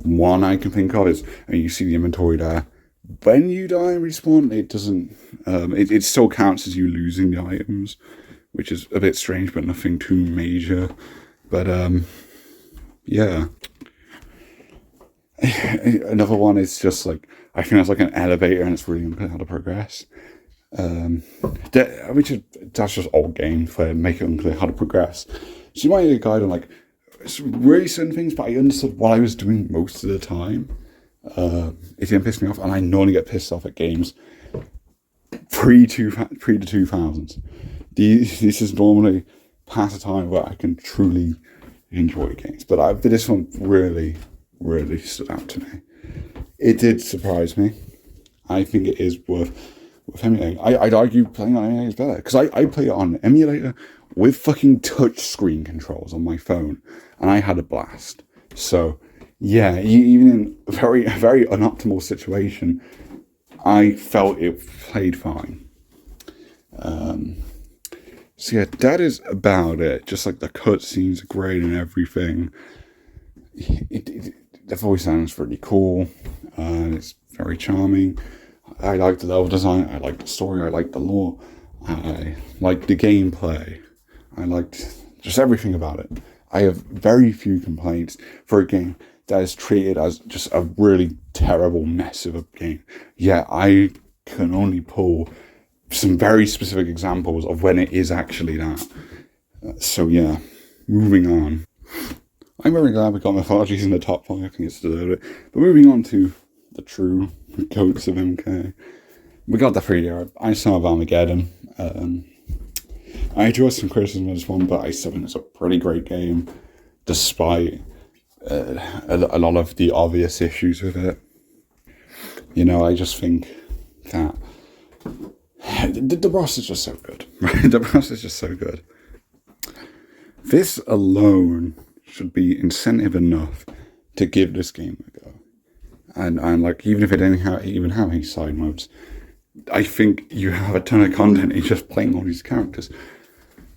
One I can think of is, you see the inventory there. When you die and respawn, it doesn't. It still counts as you losing the items, which is a bit strange, but nothing too major. But yeah. Another one is just like, I think that's like an elevator, and it's really unclear how to progress. That's just old game for make it unclear how to progress. So you might need a guide on like really certain things, but I understood what I was doing most of the time. It didn't piss me off, and I normally get pissed off at games pre the 2000s. This is normally past a time where I can truly enjoy games, but this one really really stood out to me. It did surprise me. I think it is worth emulating. I'd argue playing on emulator is better, because I play it on emulator with fucking touch screen controls on my phone, and I had a blast. So yeah, even in a very unoptimal situation, I felt it played fine. So yeah, that is about it. Just like the cutscenes are great and everything. The voice sounds really cool. It's very charming. I like the level design. I like the story. I like the lore. I like the gameplay. I liked just everything about it. I have very few complaints for a game that is treated as just a really terrible mess of a game. Yeah, I can only pull some very specific examples of when it is actually that. So yeah, moving on. I'm very glad we got Mythologies in the top 5. I think it's deserved it. But moving on to the true goats of MK. We got the 3D. I saw Armageddon. I enjoyed some criticism of this one, but I still think it's a pretty great game, despite a lot of the obvious issues with it. You know, I just think that the boss is just so good. Right? The boss is just so good. This alone should be incentive enough to give this game a go. And like, even if it didn't even have any side modes, I think you have a ton of content in just playing all these characters.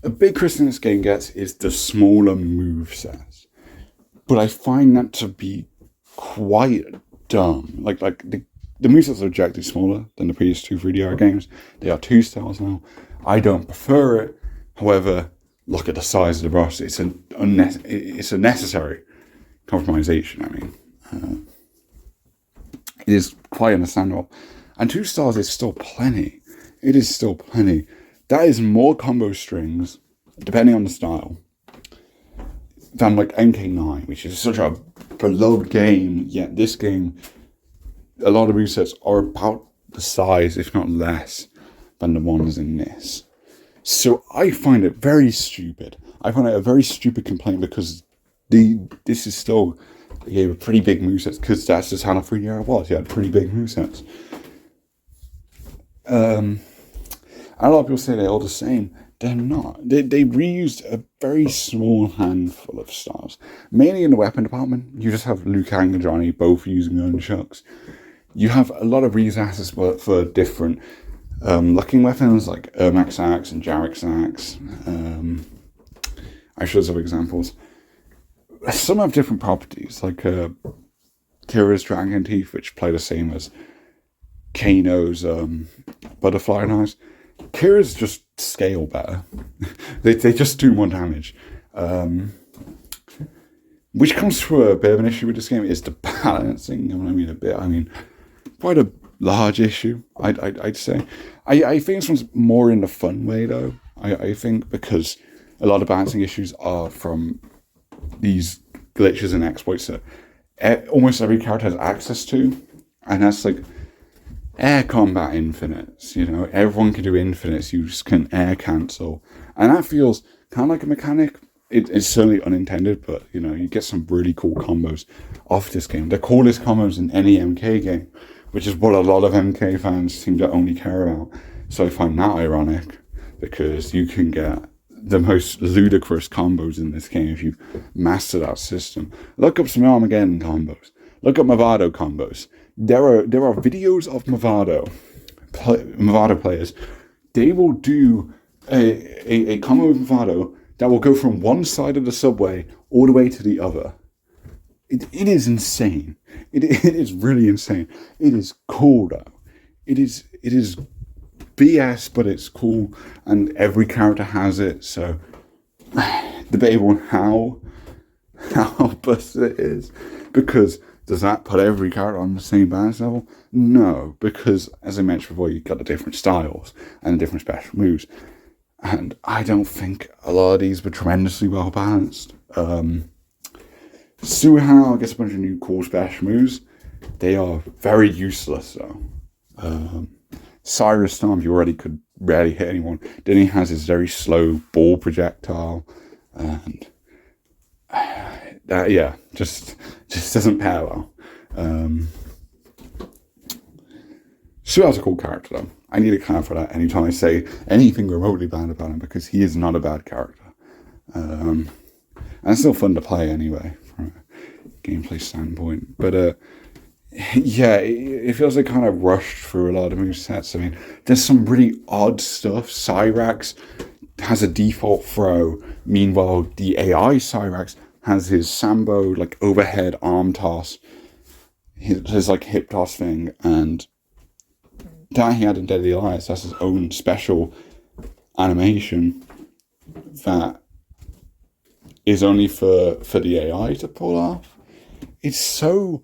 A big criticism this game gets is the smaller movesets. But I find that to be quite dumb. Like the movesets are objectively smaller than the previous two 3DR games. They are 2 styles now. I don't prefer it. However, look at the size of the boss. It's a necessary compromisation, I mean. It is quite understandable. And 2 stars is still plenty. It is still plenty. That is more combo strings, depending on the style, than like MK9, which is such a beloved game. Yet this game, a lot of movesets are about the size, if not less, than the ones in this. So I find it very stupid. I find it a very stupid complaint, because this is still a game with pretty big movesets, because that's just how the 3D was. You had pretty big movesets. A lot of people say they're all the same. They're not. They reused a very small handful of styles. Mainly in the weapon department, you just have Liu Kang and Johnny both using nunchucks. You have a lot of reuse assets for different looking weapons, like Ermac Axe and Jarek's Axe. I showed some examples. Some have different properties, like Kira's Dragon Teeth, which play the same as Kano's Butterfly Knives. Kira's just scale better. they just do more damage. Which comes to a bit of an issue with this game, is the balancing. And when I mean quite a large issue, I'd say. I think this one's more in the fun way, though. I think because a lot of balancing issues are from these glitches and exploits that almost every character has access to. And that's like air combat infinites, you know, everyone can do infinites, you just can air cancel. And that feels kind of like a mechanic. It's certainly unintended, but, you know, you get some really cool combos off this game. The coolest combos in any MK game, which is what a lot of MK fans seem to only care about. So I find that ironic, because you can get the most ludicrous combos in this game if you master that system. Look up some Armageddon combos. Look up Movado combos. There are videos of Movado players. They will do a combo with Movado that will go from one side of the subway all the way to the other. It is insane. It is really insane. It is cool though. It is BS, but it's cool, and every character has it. So debatable on how busted it is, because does that put every character on the same balance level? No, because as I mentioned before, you've got the different styles and the different special moves. And I don't think a lot of these were tremendously well balanced. Suhao gets a bunch of new cool special moves. They are very useless though. Cyrus Storm, you already could rarely hit anyone. Then he has his very slow ball projectile. And Yeah, just doesn't pair well. Su'A's a cool character, though. I need to clarify that anytime I say anything remotely bad about him, because he is not a bad character. And it's still fun to play anyway, from a gameplay standpoint. But yeah, it feels like kind of rushed through a lot of movesets. I mean, there's some really odd stuff. Cyrax has a default throw. Meanwhile, the AI Cyrax has his Sambo, like, overhead arm toss. His like, hip toss thing. And that he had in Deadly Alliance, that's his own special animation that is only for the AI to pull off. It's so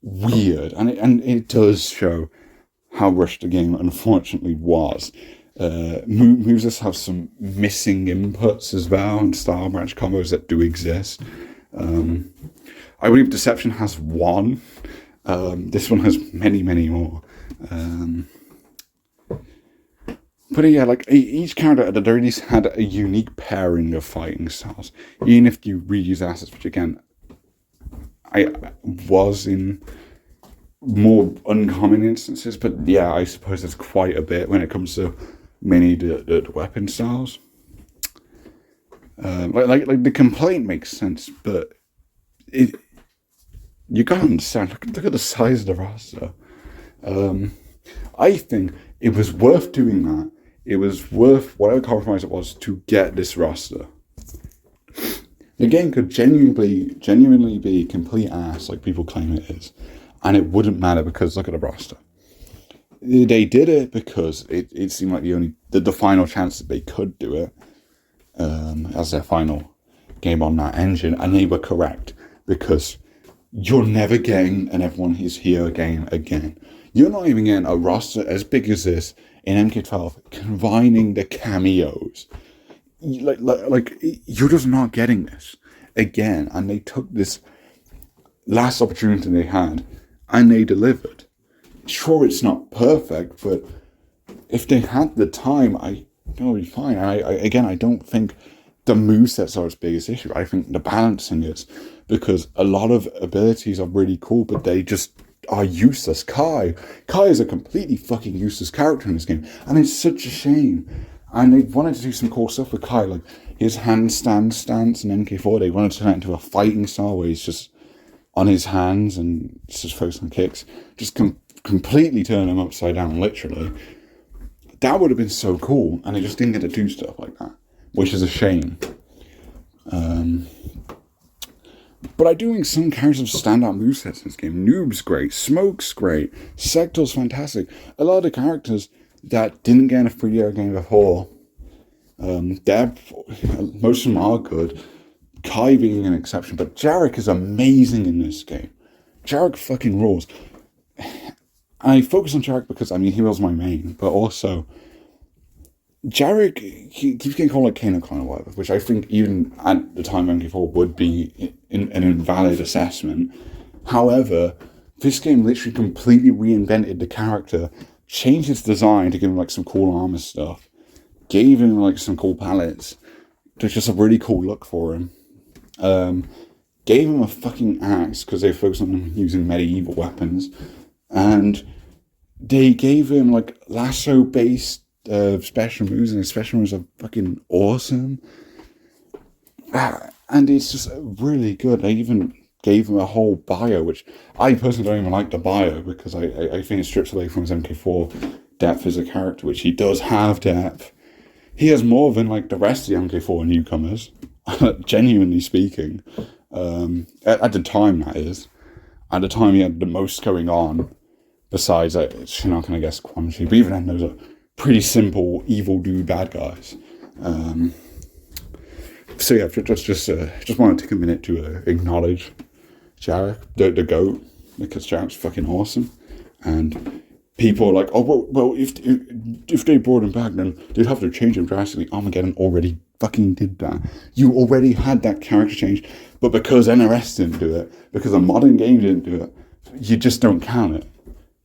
weird, and it does show how rushed the game unfortunately was. Moves just have some missing inputs as well, and style branch combos that do exist. I believe Deception has one. This one has many, many more. But yeah, like, each character at the very least had a unique pairing of fighting styles. Even if you reuse assets, which again, I was in more uncommon instances. But yeah, I suppose there's quite a bit when it comes to many the weapon styles. Like the complaint makes sense, but you gotta understand. Look at the size of the roster. I think it was worth doing that. It was worth whatever compromise it was to get this roster. The game could genuinely be complete ass like people claim it is, and it wouldn't matter because look at the roster. They did it because it seemed like the final chance that they could do it as their final game on that engine, and they were correct, because you're never getting an Everyone Is Here game again. You're not even getting a roster as big as this in MK12, combining the cameos. Like you're just not getting this again. And they took this last opportunity they had, and they delivered. Sure, it's not perfect, but if they had the time, it would be fine. I don't think the movesets are its biggest issue. I think the balancing is, because a lot of abilities are really cool, but they just are useless. Kai is a completely fucking useless character in this game, and it's such a shame. And they wanted to do some cool stuff with Kai, like his handstand stance in MK4. They wanted to turn it into a fighting style where he's just on his hands and just focused on kicks. Just completely turn him upside down, literally. That would have been so cool, and they just didn't get to do stuff like that, which is a shame. But I do think some characters have standout movesets in this game. Noob's great, Smoke's great, Sector's fantastic. A lot of the characters that didn't get in a 3-year game before, most of them are good. Kai being an exception, but Jarek is amazing in this game. Jarek fucking rules. I focus on Jarek because, I mean, he was my main, but also Jarek, he keeps getting called like Kano Clan or whatever, which I think even at the time of MK4 would be an invalid assessment. However, this game literally completely reinvented the character, changed his design to give him like some cool armor stuff, gave him like some cool palettes. There's just a really cool look for him. Gave him a fucking axe because they focused on him using medieval weapons, and they gave him like lasso based special moves, and his special moves are fucking awesome. And it's just really good. They even gave him a whole bio, which I personally don't even like the bio, because I think it strips away from his MK4 depth as a character, which he does have depth. He has more than like the rest of the MK4 newcomers, genuinely speaking. At the time, that is. At the time, he had the most going on, besides, you're not going to guess Quan Chi, but even then, those are pretty simple, evil dude bad guys. So yeah, just want to take a minute to acknowledge Jarek, the GOAT, because Jarek's fucking awesome. And people are like, oh, well, if they brought him back, then they'd have to change him drastically. Armageddon already fucking did that. You already had that character change, but because NRS didn't do it, because a modern game didn't do it, you just don't count it.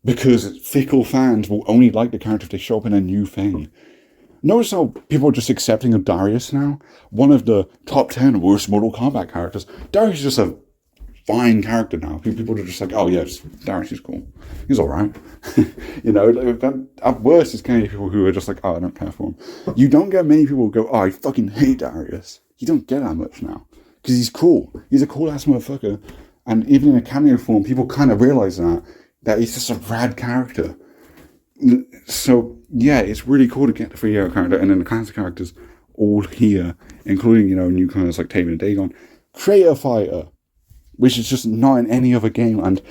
Because fickle fans will only like the character if they show up in a new thing. Notice how people are just accepting of Darius now. One of the top 10 worst Mortal Kombat characters. Darius is just a fine character now. People are just like, oh yes, Darius is cool. He's alright. At worst, it's kind of people who are just like, oh, I don't care for him. You don't get many people who go, oh, I fucking hate Darius. You don't get that much now. Because he's cool. He's a cool ass motherfucker. And even in a cameo form, people kind of realize that he's just a rad character. So, yeah, it's really cool to get the 3-year character, and then the classic characters all here, including, newcomers like Taven and Dagon. Creator Fighter, which is just not in any other game, and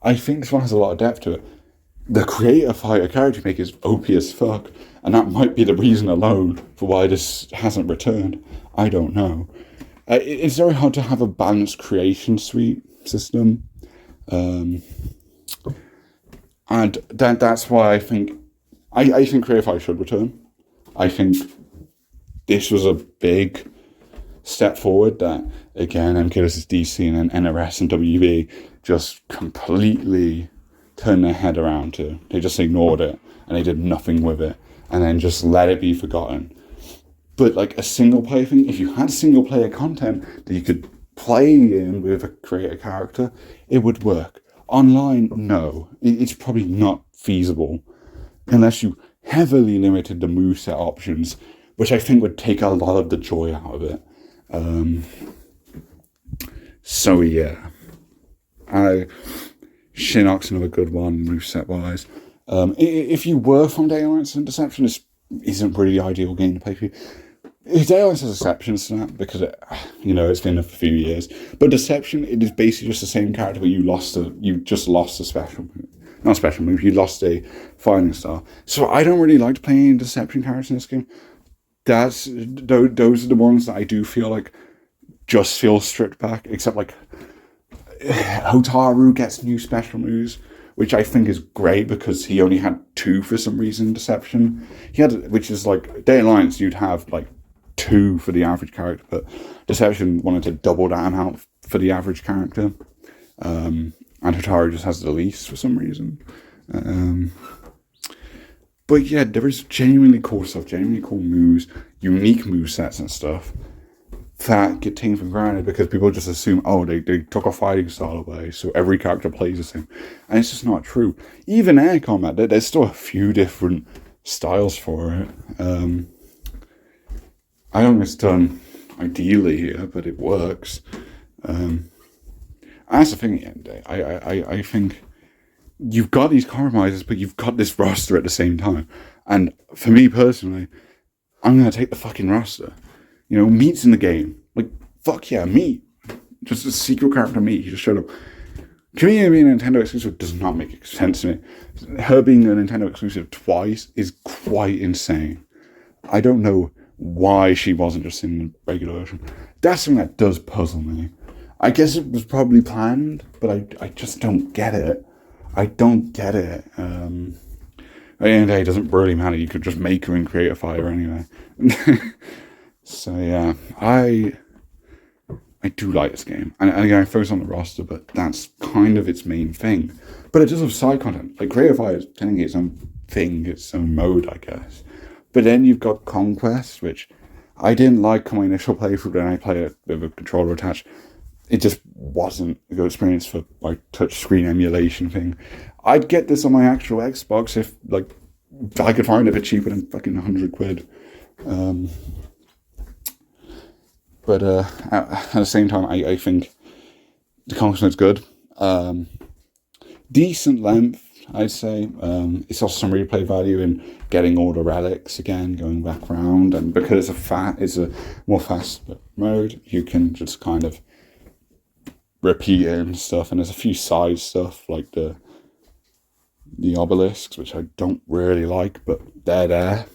I think this one has a lot of depth to it. The Creator Fighter character make is OP as fuck, and that might be the reason alone for why this hasn't returned. I don't know. It's very hard to have a balanced creation suite system. And that's why I think Creative Fighter should return. I think this was a big step forward that, again, MK vs. DC and then NRS and WB just completely turned their head around to. They just ignored it and they did nothing with it and then just let it be forgotten. But like a single player thing, if you had single player content that you could play in with a creator character, it would work. Online, no. It's probably not feasible unless you heavily limited the moveset options, which I think would take a lot of the joy out of it. So yeah. Shinnok's another good one, moveset wise. If you were from Day Alliance and Deception, this isn't really the ideal game to play for you. Day Alliance has exceptions to that because it's been a few years. But Deception, it is basically just the same character, but you just lost a special move. Not a special move, you lost a fighting style. So I don't really like playing Deception characters in this game. Those are the ones that I do feel like just feel stripped back, except like Hotaru gets new special moves, which I think is great because he only had 2 for some reason. Deception, which is like Day Alliance, you'd have like 2 for the average character, but Deception wanted to double that amount for the average character. And Hotaru just has the least for some reason. But yeah, there is genuinely cool stuff, genuinely cool moves, unique movesets and stuff that get taken for granted because people just assume, oh, they took a fighting style away, so every character plays the same. And it's just not true. Even air combat, there's still a few different styles for it. I don't think it's done ideally here, but it works. That's the thing at the end of the day. I think you've got these compromises, but you've got this roster at the same time. And for me personally, I'm going to take the fucking roster. Meat's in the game. Like, fuck yeah, Meat. Just a secret character Meat. He just showed up. Kamina being a Nintendo exclusive does not make sense to me. Her being a Nintendo exclusive twice is quite insane. I don't know why she wasn't just in the regular version. That's something that does puzzle me. I guess it was probably planned, but I just don't get it. I don't get it. At the end of the day, it doesn't really matter. You could just make her in Creator Fighter anyway. So yeah, I do like this game. And again, I focus on the roster, but that's kind of its main thing. But it does have side content. Like Creator Fighter is technically its own thing, its own mode, I guess. But then you've got Conquest, which I didn't like on my initial playthrough when I played it with a controller attached. It just wasn't a good experience for my touchscreen emulation thing. I'd get this on my actual Xbox if I could find it a bit cheaper than fucking 100 quid. But at the same time, I think the Conquest is good. Decent length, I'd say. It's also some replay value in getting all the relics again, going back around, and because it's a more fast mode, you can just kind of repeat it and stuff. And there's a few side stuff like the obelisks, which I don't really like, but they're there.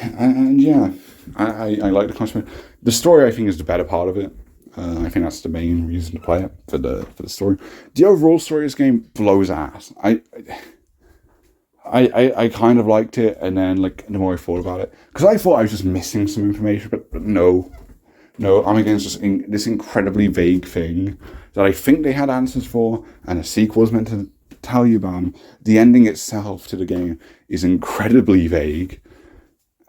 And yeah, I like the concept. The story, I think, is the better part of it. I think that's the main reason to play it, for the story. The overall story of this game blows ass. I kind of liked it, and then the more I thought about it, because I thought I was just missing some information, but no, I'm against just this incredibly vague thing that I think they had answers for, and a sequel was meant to tell you about them. The ending itself to the game is incredibly vague.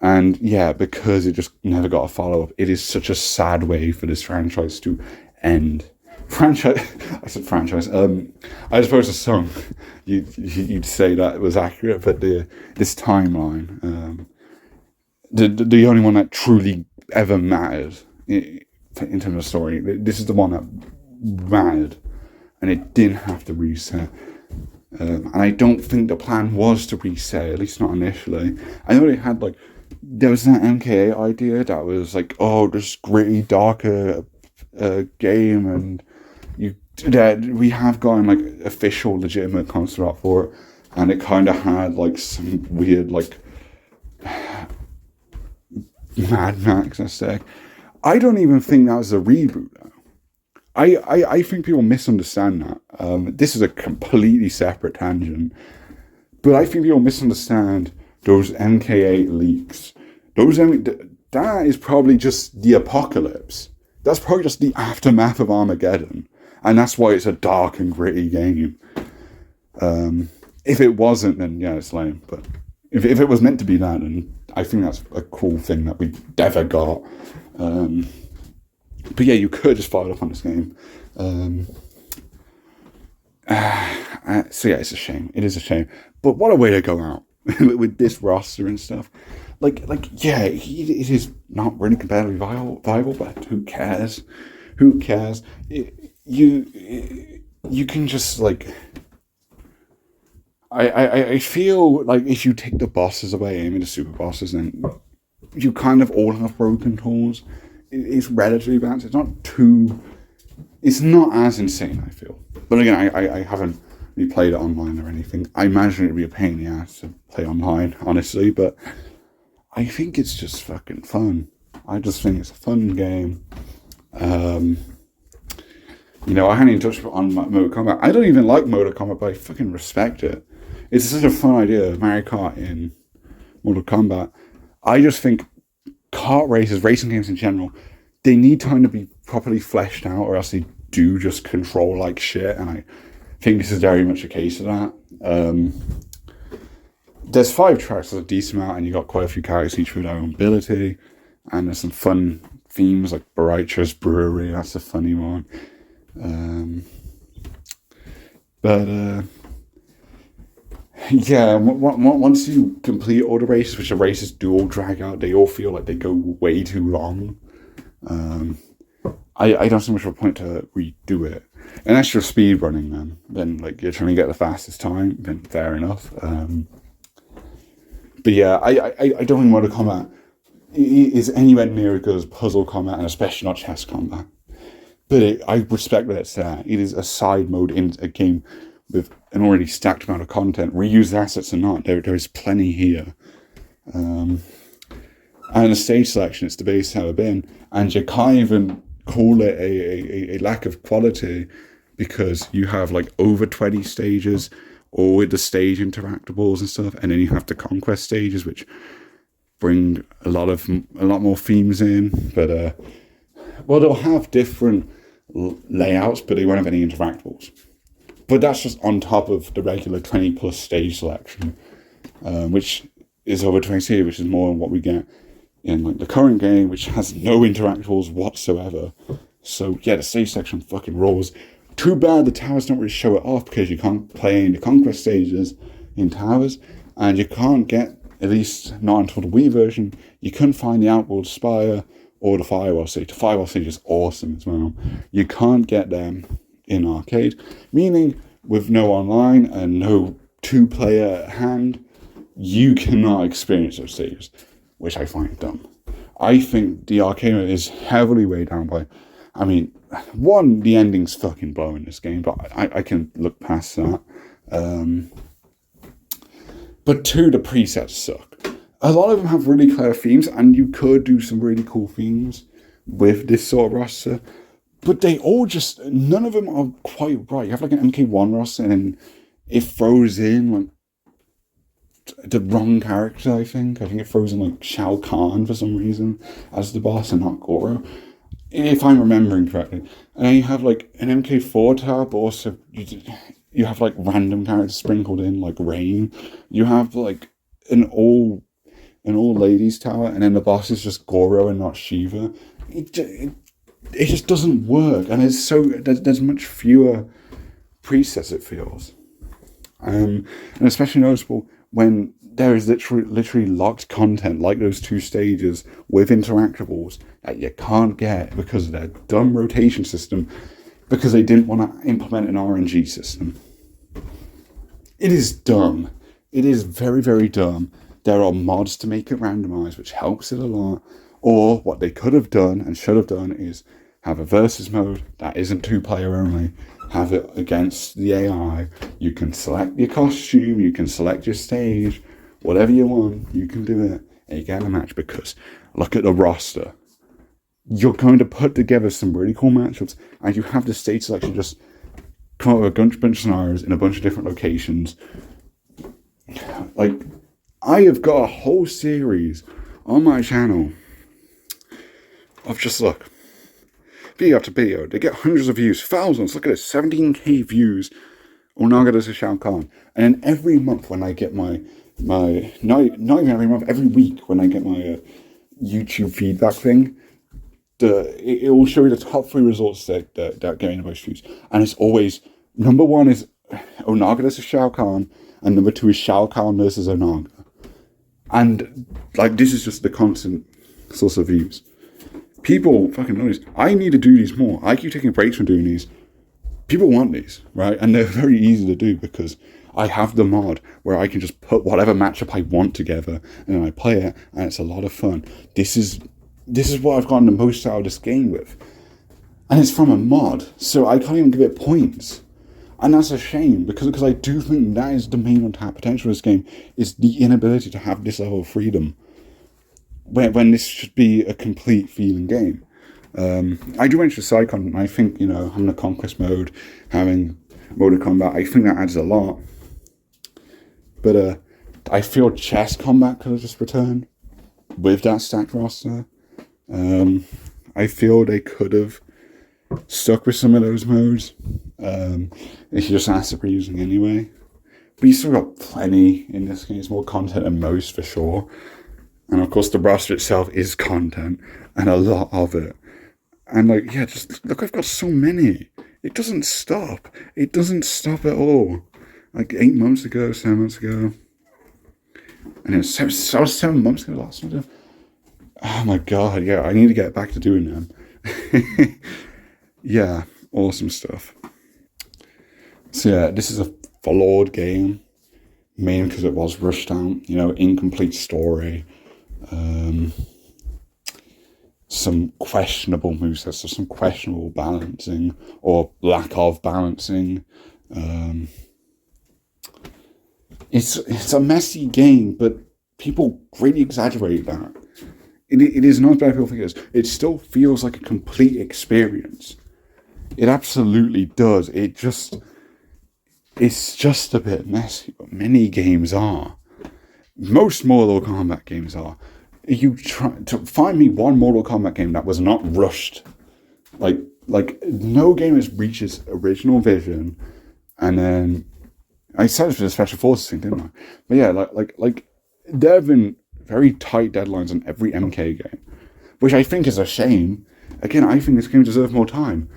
And yeah, because it just never got a follow-up, it is such a sad way for this franchise to end. Franchise, I said franchise. I suppose a song, you'd say that was accurate, but this timeline, the only one that truly ever mattered in terms of story, this is the one that mattered, and it didn't have to reset. And I don't think the plan was to reset, at least not initially. I know they had there was that MKA idea that was this gritty, darker game, and we have gotten official, legitimate concept art for it, and it kind of had some weird Mad Max aesthetic. I don't even think that was a reboot though. I think people misunderstand that. This is a completely separate tangent, but I think people misunderstand those MK8 leaks. That is probably just the apocalypse. That's probably just the aftermath of Armageddon, and that's why it's a dark and gritty game. If it wasn't, then yeah, it's lame. But if it was meant to be that, then I think that's a cool thing that we never got. But yeah, you could just follow up on this game. So yeah, it's a shame. It is a shame. But what a way to go out with this roster and stuff. Yeah, it is not really competitively viable, but who cares? Who cares? You can just I feel like if you take the bosses away, aiming the super bosses, then you kind of all have broken tools. It's relatively balanced. It's not as insane, I feel. But again, I haven't really played it online or anything. I imagine it'd be a pain in the ass to play online, honestly, but I think it's just fucking fun. I just think it's a fun game. I hadn't even touched on Mortal Kombat. I don't even like Mortal Kombat, but I fucking respect it. It's such a fun idea, Mario Kart in Mortal Kombat. I just think kart races, racing games in general, they need time to be properly fleshed out, or else they do just control like shit, and I think this is very much a case of that. There's 5 tracks, there's a decent amount, and you got quite a few characters, each with their own ability, and there's some fun themes like Baraitra's Brewery, that's a funny one. Yeah, once you complete all the races, which the races do all drag out, they all feel like they go way too long. I don't see much of a point to redo it. Unless you're speed running, man. Then you're trying to get the fastest time, then fair enough. But yeah, I don't think Mortal Kombat is anywhere near as good as puzzle combat, and especially not chess combat. But I respect that it's there. It is a side mode in a game with an already stacked amount of content. Reuse the assets or not, there is plenty here. And the stage selection, it's the base it's ever been. And you can't even call it a lack of quality, because you have over 20 stages, or with the stage interactables and stuff, and then you have the conquest stages, which bring a lot more themes in. But they'll have different layouts, but they won't have any interactables. But that's just on top of the regular 20 plus stage selection, which is over 20, which is more than what we get in the current game, which has no interactables whatsoever. So yeah, the stage section fucking rolls. Too bad the towers don't really show it off, because you can't play in the conquest stages in towers, and you can't get, at least not until the Wii version, you couldn't find the Outworld Spire or the Firewall Stage. The Firewall Stage is awesome as well. You can't get them in arcade, meaning with no online and no 2-player at hand, you cannot experience those stages, which I find dumb. I think the arcade mode is heavily weighed down by, one, the ending's fucking blowing this game, but I can look past that. But 2, the presets suck. A lot of them have really clever themes, and you could do some really cool themes with this sort of roster, but they all just, none of them are quite right. You have an MK1 roster, and then it throws in the wrong character, I think. I think it throws in Shao Kahn for some reason as the boss, and not Goro, if I'm remembering correctly. And then you have an MK4 tab, but also You have like random characters sprinkled in, like Rain. You have like an all ladies tower, and then the boss is just Goro and not Shiva. It just doesn't work, and there's much fewer presets, it feels, and especially noticeable when there is literally locked content like those 2 stages with interactables that you can't get because of their dumb rotation system, because they didn't want to implement an RNG system. It is dumb. It is very, very dumb. There are mods to make it randomized, which helps it a lot. Or what they could have done and should have done is have a versus mode that isn't 2-player only. Have it against the AI. You can select your costume, you can select your stage, whatever you want, you can do it. And you get a match, because look at the roster. You're going to put together some really cool matchups, and you have the stage selection just come up with a bunch of scenarios in a bunch of different locations. Like, I have got a whole series on my channel of just look, video after video. They get hundreds of views, thousands. Look at this, 17k views. Onaga does a Shao Kahn. And then every month when I get my not even every month, every week when I get my YouTube feedback thing, it will show you the top 3 results that get the most views. And it's always, number 1 is Onaga versus Shao Kahn, and number 2 is Shao Kahn versus Onaga. And like, this is just the constant source of views. People fucking know this. I need to do these more. I keep taking breaks from doing these. People want these, right? And they're very easy to do because I have the mod where I can just put whatever matchup I want together, and then I play it, and it's a lot of fun. This is what I've gotten the most out of this game with. And it's from a mod, so I can't even give it points. And that's a shame, because I do think that is the main untapped potential of this game, is the inability to have this level of freedom, when this should be a complete feeling game. I do mention side content, and I think, having a conquest mode, having mode of combat, I think that adds a lot. But I feel chess combat could have just returned with that stacked roster. I feel they could have stuck with some of those modes. If you just ask for using anyway. But you still got plenty in this game. It's more content than most, for sure. And of course the roster itself is content, and a lot of it. And just look, I've got so many. It doesn't stop. It doesn't stop at all. Like 8 months ago, 7 months ago. And it was 7 months ago last time. Oh my god, yeah, I need to get back to doing them. Yeah, awesome stuff. So yeah, this is a flawed game, mainly because it was rushed out, incomplete story, some questionable movesets, so some questionable balancing, or lack of balancing. It's a messy game, but people really exaggerate that. It is not bad people think it is. It still feels like a complete experience. It absolutely does. It's just a bit messy, but many games are. Most Mortal Kombat games are. You try to find me one Mortal Kombat game that was not rushed. Like no game has reached its original vision, and then I said it for the Special Forces thing, didn't I? But yeah, like there have been very tight deadlines on every MK game, which I think is a shame. Again, I think this game deserved more time.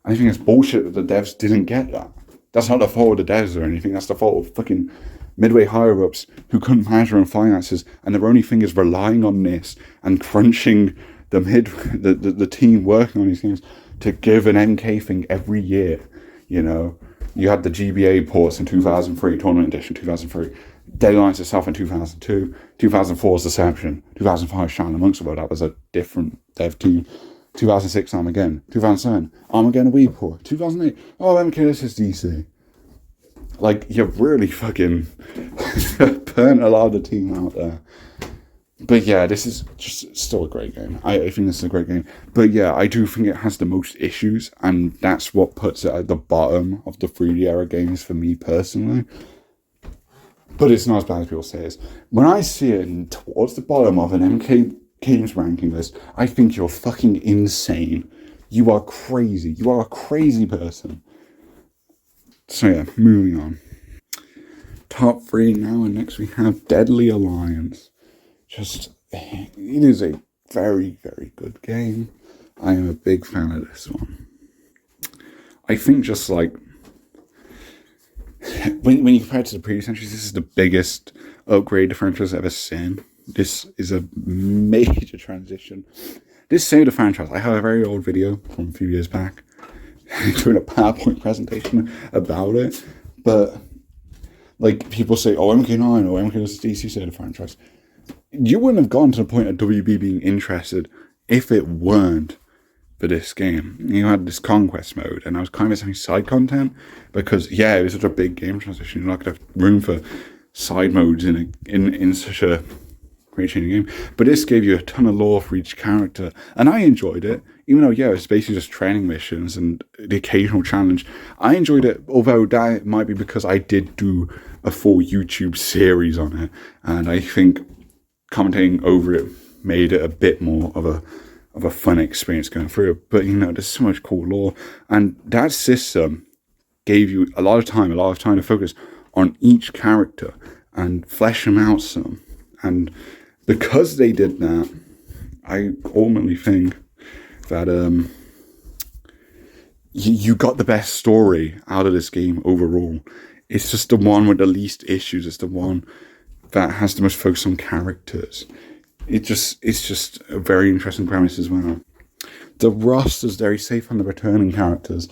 I think it's bullshit that the devs didn't get that. That's not the fault of the devs or anything. That's the fault of fucking Midway higher-ups who couldn't manage their own finances, and their only thing is relying on this and crunching the team working on these games to give an MK thing every year. You had the GBA ports in 2003, Tournament Edition 2003, Deadlines itself in 2002, 2004's Deception, 2005 Shine Amongst the World, that was a different dev team, 2006 Armageddon, 2007 Armageddon Wii port, 2008 MK this is DC. You've really fucking burnt a lot of the team out there. But yeah, this is just still a great game. I think this is a great game. But yeah, I do think it has the most issues, and that's what puts it at the bottom of the 3D era games for me personally. But it's not as bad as people say it is. When I see it towards the bottom of an MK games ranking list, I think you're fucking insane. You are crazy. You are a crazy person So yeah, moving on. Top 3 now, and next we have Deadly Alliance. It is a very, very good game. I am a big fan of this one. I think just like, when you compare it to the previous entries, this is the biggest upgrade the franchise has ever seen. This is a major transition. This saved the franchise. I have a very old video from a few years back doing a PowerPoint presentation about it. But like, people say, oh, MK9 or MK DC saved the franchise. You wouldn't have gotten to the point of WB being interested if it weren't for this game. You had this conquest mode, and I was kind of having side content because, yeah, it was such a big game transition. You're not going to have room for side modes in such a great changing game. But this gave you a ton of lore for each character, and I enjoyed it. Even though, yeah, it's basically just training missions and the occasional challenge. I enjoyed it, although that might be because I did do a full YouTube series on it, and I think commentating over it made it a bit more of a fun experience going through it. But, there's so much cool lore, and that system gave you a lot of time to focus on each character and flesh them out some. And because they did that, I ultimately think that you got the best story out of this game overall. It's just the one with the least issues. It's the one that has the most focus on characters. It's just a very interesting premise as well. The roster's very safe on the returning characters,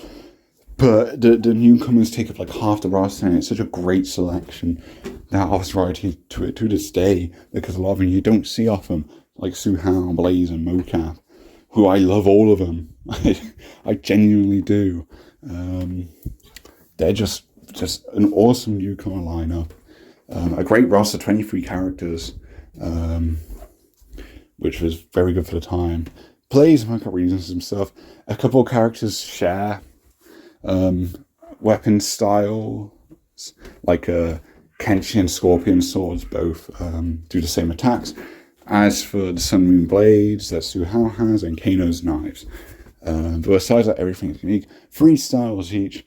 but the newcomers take up like half the roster, and it's such a great selection that offers variety to it to this day, because a lot of them you don't see often, like Suhao, Blaze, and Mocap, who I love all of them. I genuinely do. They're just an awesome newcomer lineup. A great roster, 23 characters, which was very good for the time. Plays market reasons himself. A couple of characters share weapon styles, like Kenshi and Scorpion swords both do the same attacks. As for the Sun Moon blades that Suhao has, and Kano's knives. But besides that, everything is unique. 3 styles each.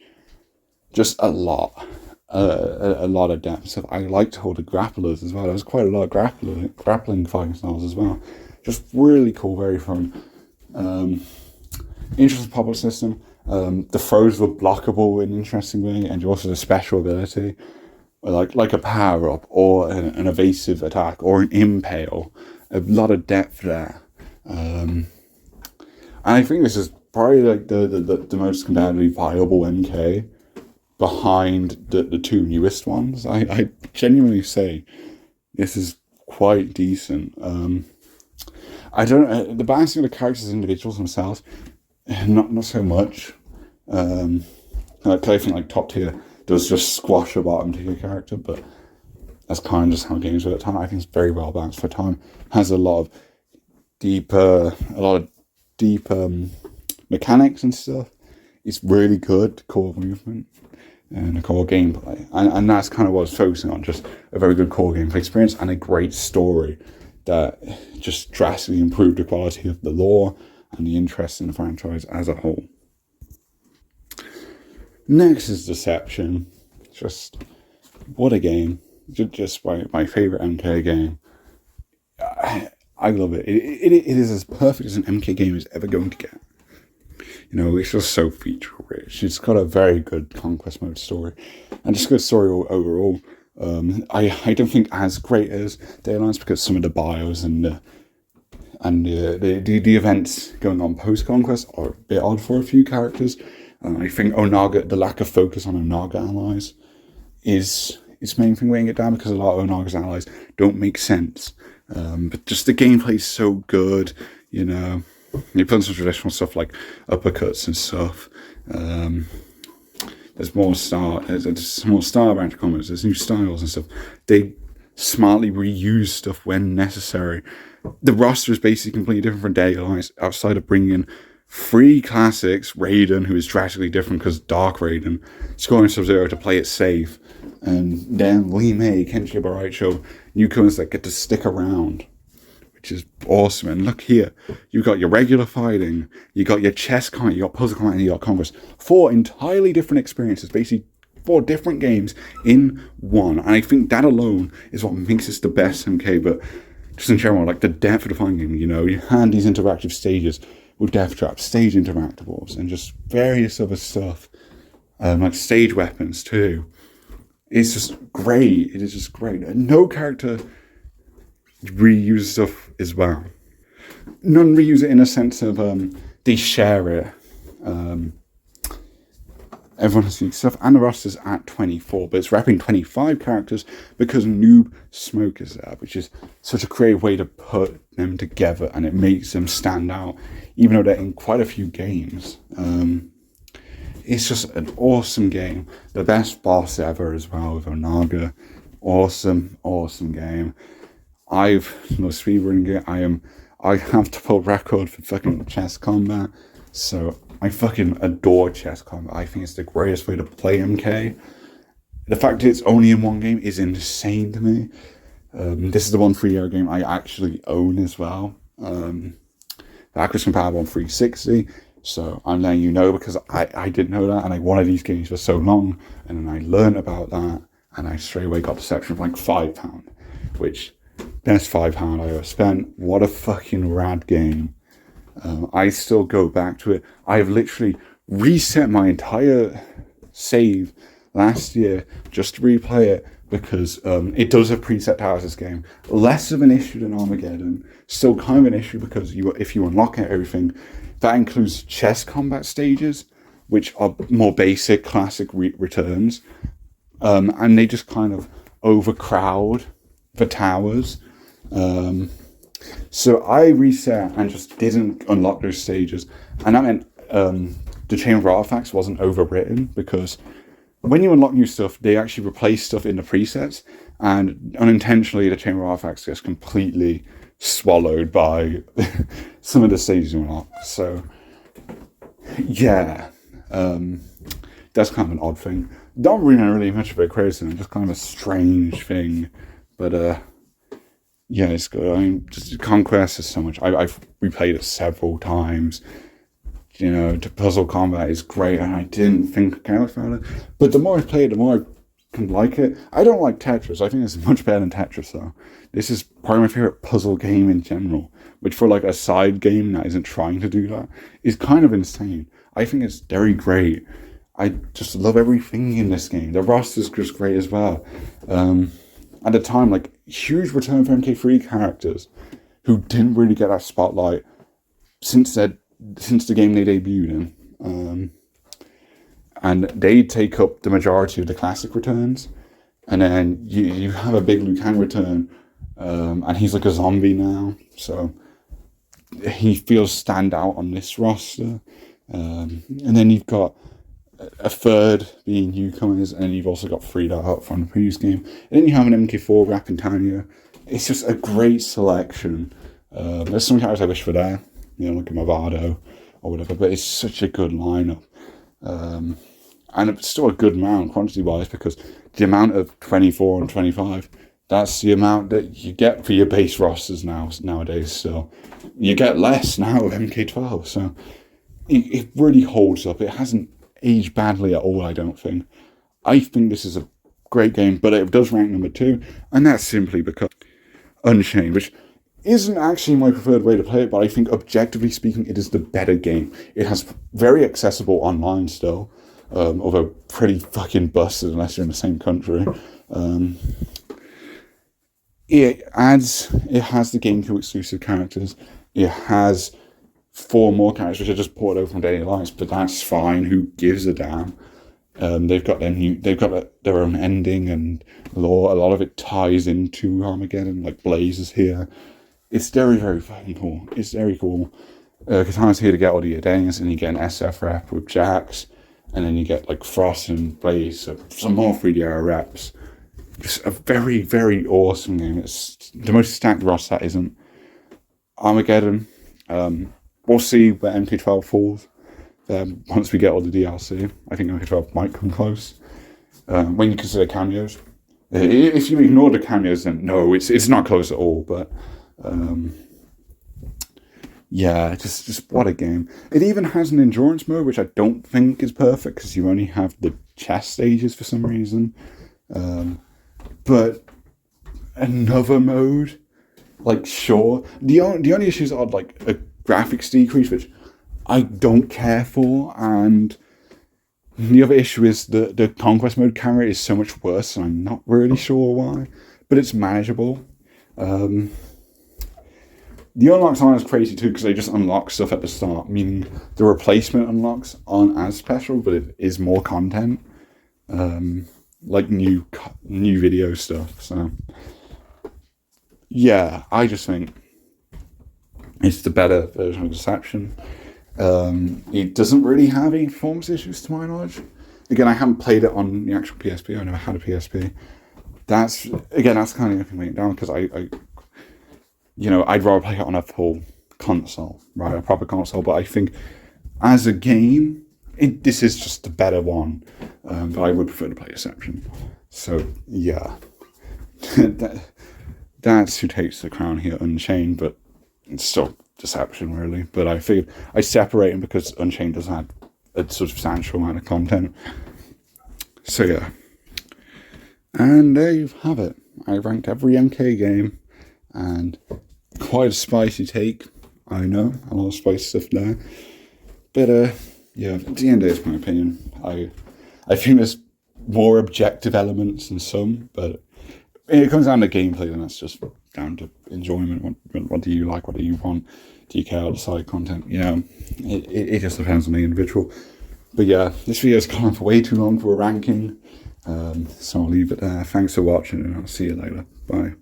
Just a lot of depth. So I liked all the grapplers as well. There was quite a lot of grappling fighting styles as well. Just really cool, very fun. Interesting pop-up system. The throws were blockable in an interesting way, and you also had a special ability, like a power-up, or an evasive attack, or an impale. A lot of depth there. And I think this is probably like the most competitively viable MK behind the 2 newest ones. I genuinely say this is quite decent. I don't the balancing of the characters as individuals themselves, not so much. I think like top tier does just squash a bottom tier character, but that's kind of just how games were at the time. I think it's very well balanced for time. Has a lot of deep mechanics and stuff. It's really good core movement and a core gameplay, and that's kind of what I was focusing on. Just a very good core gameplay experience and a great story that just drastically improved the quality of the lore and the interest in the franchise as a whole. Next is Deception. Just what a game. Just my favorite MK game. I love it. It is as perfect as an MK game is ever going to get. It's just so feature rich. It's got a very good conquest mode story, and just a good story overall. I don't think as great as Daylights, because some of the bios and the events going on post conquest are a bit odd for a few characters. I think Onaga, the lack of focus on Onaga allies is its main thing weighing it down, because a lot of Onaga's allies don't make sense. But just the gameplay is so good, You put in some traditional stuff like uppercuts and stuff. There's more star branch combos. There's new styles and stuff. They smartly reuse stuff when necessary. The roster is basically completely different from Daylight, outside of bringing in 3 classics. Raiden, who is drastically different because Dark Raiden, scoring Sub-Zero to play it safe, and then Lee Mei, Kenshi Baraicho, newcomers that get to stick around, which is awesome. And look here, you've got your regular fighting, you got your chess combat, you got puzzle combat, and you got conquest. 4 entirely different experiences, basically 4 different games in one. And I think that alone is what makes this the best MK. But just in general, like the depth of the fighting game, you had these interactive stages with death traps, stage interactables, and just various other stuff, like stage weapons too. It's just great. It is just great. And no character reuses stuff as well. None reuse it in a sense of they share it. Everyone has unique stuff, and the roster's at 24, but it's wrapping 25 characters because Noob Smoke is there, which is such a creative way to put them together, and it makes them stand out, even though they're in quite a few games. It's just an awesome game. The best boss ever as well with Onaga. Awesome game. I've no speedrunning it. I have the world record for fucking chess combat, so I fucking adore chess combat. I think it's the greatest way to play MK. The fact that it's only in one game is insane to me. This is the one 3-year game I actually own as well. Backwards compatible on 360. So I'm letting you know because I didn't know that, and I wanted these games for so long, and then I learned about that, and I straight away got the section for like £5, which best £5 I ever spent. What a fucking rad game. I still go back to it. I've literally reset my entire save last year just to replay it because it does have preset towers, this game. Less of an issue than Armageddon. Still kind of an issue because if you unlock everything, that includes chess combat stages, which are more basic, classic returns. And they just kind of overcrowd the towers. So I reset and just didn't unlock those stages. And that meant the Chamber of Artifacts wasn't overwritten because when you unlock new stuff, they actually replace stuff in the presets. And unintentionally, the Chamber of Artifacts gets completely swallowed by some of the stages you unlock. So, yeah. That's kind of an odd thing. Not really much of a criticism, just kind of a strange thing. But, yeah, it's good. I mean, just Conquest is so much. I've replayed it several times. The puzzle combat is great, and I didn't think I cared about it. But the more I play it, the more I can like it. I don't like Tetris. I think it's much better than Tetris, though. This is probably my favorite puzzle game in general, which for like a side game that isn't trying to do that is kind of insane. I think it's very great. I just love everything in this game. The roster's just great as well. At the time, like, huge return for MK3 characters who didn't really get that spotlight since the game they debuted in. And they take up the majority of the classic returns. And then you have a big Liu Kang return, and he's like a zombie now. So he feels stand out on this roster. And then you've got a third being newcomers, and then you've also got freed out from the previous game. And then you have an MK4 rapping Tanya. It's just a great selection. There's some characters I wish were there, like a Movado or whatever, but it's such a good lineup. And it's still a good amount quantity-wise because the amount of 24 and 25, that's the amount that you get for your base rosters nowadays. So you get less now with MK12. So it really holds up. It hasn't aged badly at all, I don't think. I think this is a great game, but it does rank number 2, and that's simply because Unchained, which isn't actually my preferred way to play it, but I think objectively speaking, it is the better game. It has very accessible online still, although pretty fucking busted unless you're in the same country. It has the GameCube exclusive characters. It has 4 more characters which are just ported over from Daily Lights, but that's fine. Who gives a damn? They've got their own ending and lore. A lot of it ties into Armageddon, like Blaze is here. It's very, very fucking cool. It's very cool. Katana's here to get all the Adens, and you get an SF rep with Jax, and then you get like Frost and Blaze, so some more 3DR reps. Just a very, very awesome game. It's the most stacked roster that isn't. Armageddon. We'll see where MK12 falls. Once we get all the DLC, I think MK12 might come close. When you consider cameos, if you ignore the cameos, then no, it's not close at all. But yeah, just what a game. It even has an endurance mode, which I don't think is perfect because you only have the chess stages for some reason. But another mode, like, sure. The only issues are like a graphics decrease, which I don't care for, and the other issue is the conquest mode camera is so much worse, and I'm not really sure why, but it's manageable. The unlocks aren't as crazy too because they just unlock stuff at the start, meaning the replacement unlocks aren't as special, but it is more content, like new video stuff. So yeah, I just think it's the better version of Deception. It doesn't really have any performance issues to my knowledge. Again, I haven't played it on the actual PSP. I never had a PSP. That's kind of getting down because I'd rather play it on a full console, right? A proper console. But I think as a game, this is just the better one. But I would prefer to play Deception. So yeah, that's who takes the crown here, Unchained. But it's still Deception, really. But I figured I separate them because Unchained does have a substantial amount of content. So yeah, and there you have it. I ranked every MK game. And quite a spicy take, I know, a lot of spicy stuff there. But yeah, at the end of it, it's my opinion. I think there's more objective elements than some, but it comes down to gameplay, then that's just down to enjoyment. What do you like? What do you want? Do you care about the side content? Yeah, it just depends on the individual. But yeah, this video's gone for way too long for a ranking, so I'll leave it there. Thanks for watching, and I'll see you later. Bye.